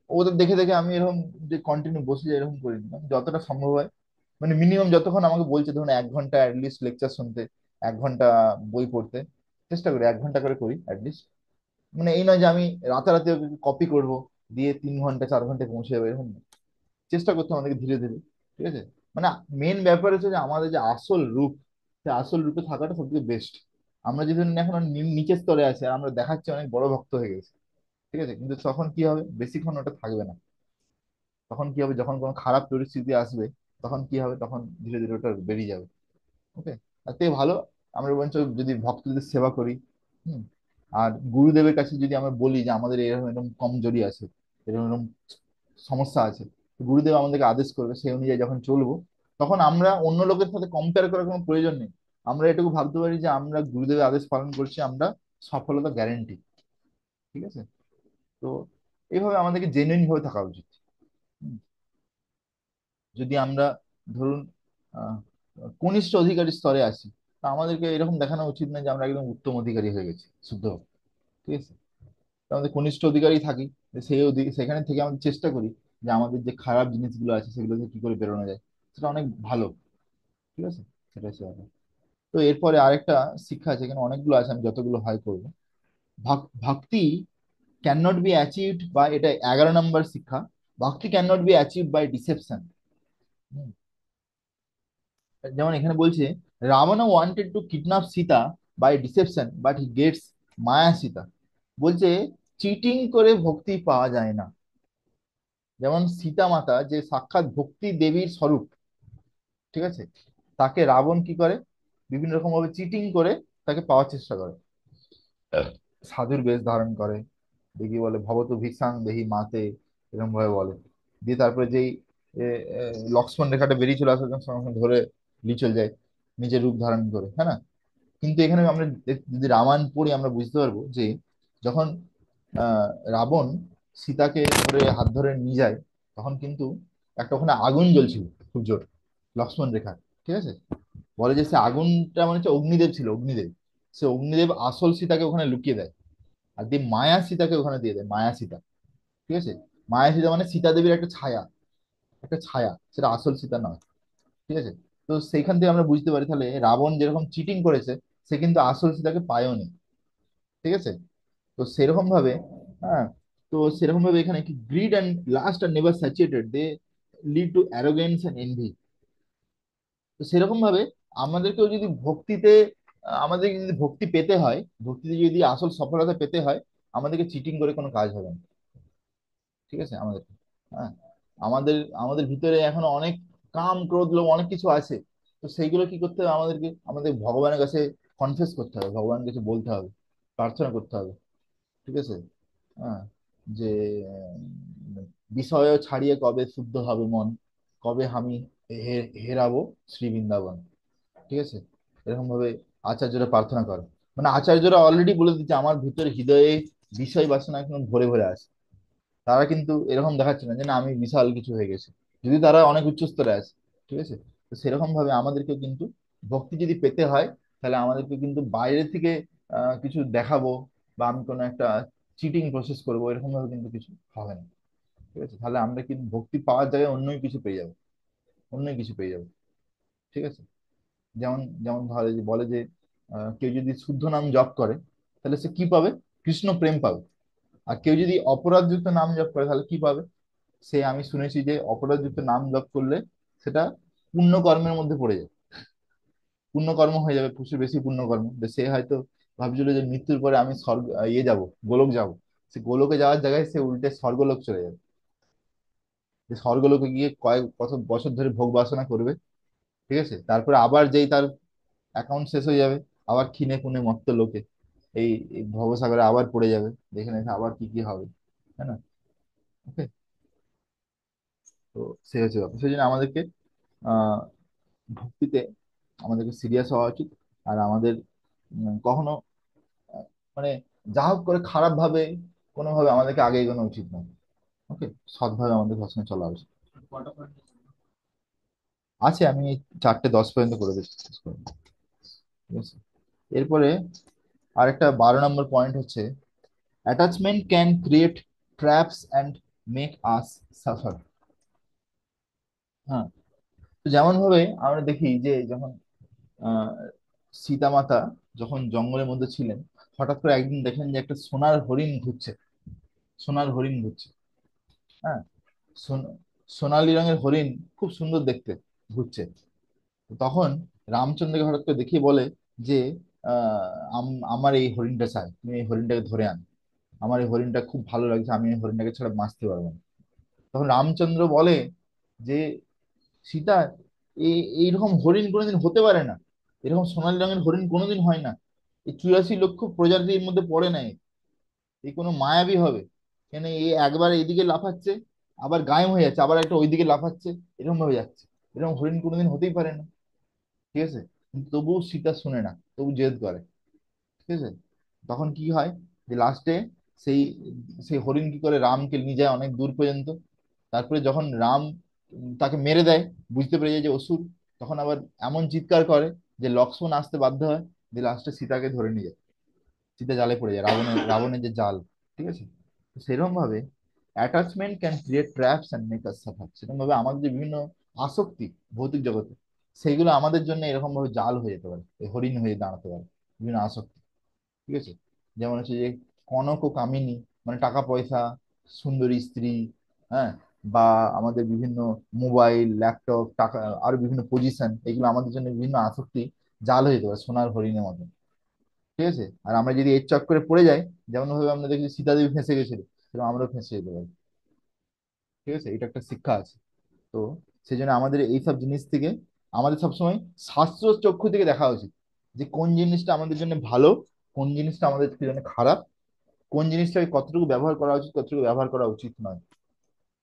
ওদের দেখে দেখে আমি এরকম যে কন্টিনিউ বসে যাই, এরকম করি না। আমি যতটা সম্ভব হয়, মানে মিনিমাম যতক্ষণ আমাকে বলছে, ধরুন 1 ঘন্টা অ্যাটলিস্ট লেকচার শুনতে, 1 ঘন্টা বই পড়তে চেষ্টা করি, 1 ঘন্টা করে করি অ্যাটলিস্ট। মানে এই নয় যে আমি রাতারাতি কপি করব, দিয়ে 3 ঘন্টা 4 ঘন্টায় পৌঁছে যাবে, এরকম না। চেষ্টা করতে হবে আমাদেরকে ধীরে ধীরে। ঠিক আছে। মানে মেন ব্যাপার হচ্ছে যে আমাদের যে আসল রূপ, সেই আসল রূপে থাকাটা সবথেকে বেস্ট। আমরা যদি এখন নিচের স্তরে আছি আর আমরা দেখাচ্ছি অনেক বড় ভক্ত হয়ে গেছি, ঠিক আছে, কিন্তু তখন কি হবে, বেশিক্ষণ ওটা থাকবে না। তখন কি হবে, যখন কোনো খারাপ পরিস্থিতি আসবে, তখন কি হবে, তখন ধীরে ধীরে ওটা বেরিয়ে যাবে। ওকে, তার থেকে ভালো আমরা বরঞ্চ যদি ভক্তদের সেবা করি। হুম। আর গুরুদেবের কাছে যদি আমরা বলি যে আমাদের এরকম এরকম কমজোরি আছে, এরকম এরকম সমস্যা আছে, তো গুরুদেব আমাদেরকে আদেশ করবে, সেই অনুযায়ী যখন চলবো, তখন আমরা অন্য লোকের সাথে কম্পেয়ার করার কোনো প্রয়োজন নেই। আমরা এটুকু ভাবতে পারি যে আমরা গুরুদেবের আদেশ পালন করছি, আমরা সফলতা গ্যারেন্টি। ঠিক আছে। তো এইভাবে আমাদেরকে জেনুইন ভাবে থাকা উচিত। হুম। যদি আমরা ধরুন আহ, কনিষ্ঠ অধিকারী স্তরে আছি, তা আমাদেরকে এরকম দেখানো উচিত না যে আমরা একদম উত্তম অধিকারী হয়ে গেছি শুদ্ধ। ঠিক আছে। তো আমাদের কনিষ্ঠ অধিকারী থাকি, যে সেখানে থেকে আমাদের চেষ্টা করি যে আমাদের যে খারাপ জিনিসগুলো আছে সেগুলো থেকে কি করে বেরোনো যায়, সেটা অনেক ভালো। ঠিক আছে। সেটা হচ্ছে ব্যাপার। তো এরপরে আরেকটা শিক্ষা আছে, এখানে অনেকগুলো আছে, আমি যতগুলো হয় করবো। Bhakti can not be achieved by, এটা 11 নম্বর শিক্ষা। Bhakti can not be achieved by deception. যেমন এখানে বলছে, Ravan wanted to kidnap Sita by deception but he gets Maya Sita. বলছে চিটিং করে ভক্তি পাওয়া যায় না। যেমন সীতা মাতা যে সাক্ষাৎ ভক্তি দেবীর স্বরূপ, ঠিক আছে, তাকে রাবণ কি করে, বিভিন্ন রকম ভাবে চিটিং করে তাকে পাওয়ার চেষ্টা করে। সাধুর বেশ ধারণ করে, দেখি বলে ভবত ভিক্ষাং দেহি মাতে, এরকম ভাবে বলে। দিয়ে তারপরে যেই এ, এ, লক্ষ্মণ রেখাটা বেরিয়ে চলে আসার সঙ্গে সঙ্গে ধরে নিয়ে চলে যায়, নিজের রূপ ধারণ করে, হ্যাঁ না। কিন্তু এখানে আমরা যদি রামায়ণ পড়ি আমরা বুঝতে পারবো যে যখন আহ রাবণ সীতাকে ধরে হাত ধরে নিয়ে যায়, তখন কিন্তু একটা ওখানে আগুন জ্বলছিল খুব জোর, লক্ষ্মণ রেখা। ঠিক আছে। বলে যে সে আগুনটা মানে হচ্ছে অগ্নিদেব ছিল, অগ্নিদেব। সে অগ্নিদেব আসল সীতাকে ওখানে লুকিয়ে দেয়, আর দিয়ে মায়া সীতাকে ওখানে দিয়ে দেয়, মায়া সীতা। ঠিক আছে। মায়া সীতা মানে সীতা দেবীর একটা ছায়া, একটা ছায়া, সেটা আসল সীতা নয়। ঠিক আছে। তো সেইখান থেকে আমরা বুঝতে পারি তাহলে রাবণ যেরকম চিটিং করেছে, সে কিন্তু আসল সীতাকে পায়ওনি। ঠিক আছে। তো সেরকম ভাবে, হ্যাঁ, তো সেরকম ভাবে এখানে কি greed and lust are never satiated, they lead to arrogance and envy. তো সেরকম ভাবে আমাদেরকেও যদি ভক্তিতে, আমাদের যদি ভক্তি পেতে হয়, ভক্তিতে যদি আসল সফলতা পেতে হয়, আমাদেরকে চিটিং করে কোনো কাজ হবে না। ঠিক আছে। আমাদের, হ্যাঁ, আমাদের আমাদের ভিতরে এখনো অনেক কাম ক্রোধ লোভ অনেক কিছু আছে। তো সেইগুলো কি করতে হবে, আমাদেরকে আমাদের ভগবানের কাছে কনফেস করতে হবে, ভগবানের কাছে বলতে হবে, প্রার্থনা করতে হবে। ঠিক আছে। হ্যাঁ। যে বিষয় ছাড়িয়ে কবে শুদ্ধ হবে মন, কবে আমি হেরাবো শ্রী বৃন্দাবন। ঠিক আছে। এরকম ভাবে আচার্যরা প্রার্থনা করে, মানে আচার্যরা অলরেডি বলে দিচ্ছে আমার ভিতরে হৃদয়ে বিষয় বাসনা এখন ভরে ভরে আছে। তারা কিন্তু এরকম দেখাচ্ছে না যে না আমি বিশাল কিছু হয়ে গেছে, যদি তারা অনেক উচ্চ স্তরে আছে। ঠিক আছে। তো সেরকম ভাবে আমাদেরকে কিন্তু ভক্তি যদি পেতে হয়, তাহলে আমাদেরকে কিন্তু বাইরে থেকে কিছু দেখাবো বা আমি কোনো একটা চিটিং প্রসেস করবো, এরকম ভাবে কিন্তু কিছু হবে না। ঠিক আছে। তাহলে আমরা কিন্তু ভক্তি পাওয়ার জায়গায় অন্যই কিছু পেয়ে যাবো, অন্যই কিছু পেয়ে যাবো। ঠিক আছে। যেমন যেমন ধরে যে বলে যে কেউ যদি শুদ্ধ নাম জপ করে, তাহলে সে কি পাবে, কৃষ্ণ প্রেম পাবে। আর কেউ যদি অপরাধযুক্ত নাম জপ করে তাহলে কি পাবে, সে, আমি শুনেছি যে অপরাধযুক্ত নাম জপ করলে সেটা পুণ্য কর্মের মধ্যে পড়ে যায়, পুণ্যকর্ম হয়ে যাবে, প্রচুর বেশি পুণ্যকর্ম। তো সে হয়তো ভাবছিল যে মৃত্যুর পরে আমি স্বর্গ যাব, গোলক যাব। সে গোলকে যাওয়ার জায়গায় সে উল্টে স্বর্গলোক চলে যাবে। যে স্বর্গলোকে গিয়ে কত বছর ধরে ভোগ বাসনা করবে। ঠিক আছে। তারপরে আবার যেই তার অ্যাকাউন্ট শেষ হয়ে যাবে, আবার ক্ষীণে খুনে মত্ত লোকে এই এই ভবসাগরে আবার পড়ে যাবে, দেখে নিতে আবার কি কি হবে, তাই না। ওকে। তো সে হচ্ছে ব্যাপার, সেই জন্য আমাদেরকে আহ ভক্তিতে আমাদেরকে সিরিয়াস হওয়া উচিত। আর আমাদের কখনো আহ, মানে যা হোক করে খারাপ ভাবে কোনোভাবে আমাদেরকে আগে এগোনো উচিত নয়। ওকে। সৎভাবে আমাদের সবসময় চলা উচিত। আছে, আমি এই 4:10 পর্যন্ত করে দিচ্ছি, শেষ করে দেব। ঠিক আছে। এরপরে আরেকটা 12 নম্বর পয়েন্ট হচ্ছে, attachment can create traps and make us suffer. হ্যাঁ। তো যেমন ভাবে আমরা দেখি যে যখন আহ সীতা মাতা যখন জঙ্গলের মধ্যে ছিলেন, হঠাৎ করে একদিন দেখেন যে একটা সোনার হরিণ ঘুরছে, সোনার হরিণ ঘুরছে। হ্যাঁ। সোনালী রঙের হরিণ, খুব সুন্দর দেখতে, ঘুরছে। তো তখন রামচন্দ্রকে হঠাৎ করে দেখিয়ে বলে যে আমার এই হরিণটা চাই, তুমি এই হরিণটাকে ধরে আন, আমার এই হরিণটা খুব ভালো লাগছে, আমি এই হরিণটাকে ছাড়া বাঁচতে পারবো না। তখন রামচন্দ্র বলে যে সীতা, এইরকম হরিণ কোনোদিন হতে পারে না, এরকম সোনালী রঙের হরিণ কোনোদিন হয় না, এই 84 লক্ষ প্রজাতির মধ্যে পড়ে নাই, এই কোনো মায়াবী হবে, কেন এই একবার এইদিকে লাফাচ্ছে, আবার গায়েব হয়ে যাচ্ছে, আবার একটা ওইদিকে লাফাচ্ছে, এরকম ভাবে যাচ্ছে, এরকম হরিণ কোনোদিন হতেই পারে না। ঠিক আছে, কিন্তু তবুও সীতা শুনে না, তবু জেদ করে। ঠিক আছে, তখন কি হয়, যে লাস্টে সেই সেই হরিণ কি করে রামকে নিয়ে যায় অনেক দূর পর্যন্ত। তারপরে যখন রাম তাকে মেরে দেয়, বুঝতে পেরে যায় যে অসুর, তখন আবার এমন চিৎকার করে যে লক্ষ্মণ আসতে বাধ্য হয়, যে লাস্টে সীতাকে ধরে নিয়ে যায়, সীতা জালে পড়ে যায়, রাবণের যে জাল। ঠিক আছে, তো সেরকম ভাবে attachment can create traps and make us suffer. সেরকম ভাবে আমাদের যে বিভিন্ন আসক্তি ভৌতিক জগতে, সেইগুলো আমাদের জন্য এরকম ভাবে জাল হয়ে যেতে পারে, এই হরিণ হয়ে দাঁড়াতে পারে, বিভিন্ন আসক্তি। ঠিক আছে, যেমন হচ্ছে যে কনক ও কামিনী, মানে টাকা পয়সা, সুন্দরী স্ত্রী, হ্যাঁ, বা আমাদের বিভিন্ন মোবাইল, ল্যাপটপ, টাকা, আর বিভিন্ন পজিশন, এগুলো আমাদের জন্য বিভিন্ন আসক্তি জাল হয়ে যেতে পারে সোনার হরিণের মতো। ঠিক আছে, আর আমরা যদি এর চক্করে পড়ে যাই, যেমন ভাবে আমরা দেখি সীতাদেবী ফেঁসে গেছিল, সেরকম আমরাও ফেঁসে যেতে পারি। ঠিক আছে, এটা একটা শিক্ষা আছে। তো সেই জন্য আমাদের এইসব জিনিস থেকে আমাদের সবসময় শাস্ত্র চক্ষু থেকে দেখা উচিত, যে কোন জিনিসটা আমাদের জন্য ভালো, কোন জিনিসটা আমাদের জন্য খারাপ, কোন জিনিসটাকে কতটুকু ব্যবহার করা উচিত, কতটুকু ব্যবহার করা উচিত নয়,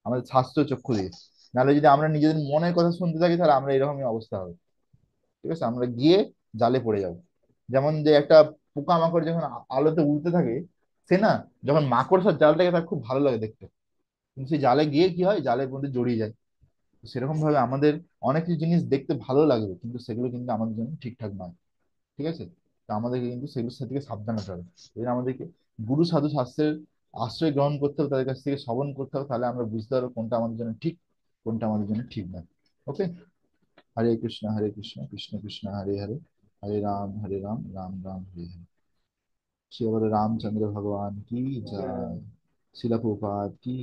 আমাদের শাস্ত্র চক্ষু দিয়ে। নাহলে যদি আমরা নিজেদের মনের কথা শুনতে থাকি, তাহলে আমরা এরকমই অবস্থা হবে। ঠিক আছে, আমরা গিয়ে জালে পড়ে যাব। যেমন যে একটা পোকামাকড় যখন আলোতে উড়তে থাকে, সে না, যখন মাকড়সার জালটাকে তার খুব ভালো লাগে দেখতে, কিন্তু সেই জালে গিয়ে কি হয়, জালের মধ্যে জড়িয়ে যায়। তো সেরকম ভাবে আমাদের অনেক কিছু জিনিস দেখতে ভালো লাগবে, কিন্তু সেগুলো কিন্তু আমাদের জন্য ঠিকঠাক নয়। ঠিক আছে, তো আমাদেরকে কিন্তু সেগুলোর থেকে সাবধান হতে হবে। এই জন্য আমাদেরকে গুরু সাধু শাস্ত্রের আশ্রয় গ্রহণ করতে হবে, তাদের কাছ থেকে শ্রবণ করতে হবে, তাহলে আমরা বুঝতে পারবো কোনটা আমাদের জন্য ঠিক, কোনটা আমাদের জন্য ঠিক না। ওকে, হরে কৃষ্ণ কৃষ্ণ কৃষ্ণ হরে হরে, হরে রাম রাম রাম হরে হরে। শ্রী রামচন্দ্র ভগবান কি জয়, শিলা প্রভুপাদ কি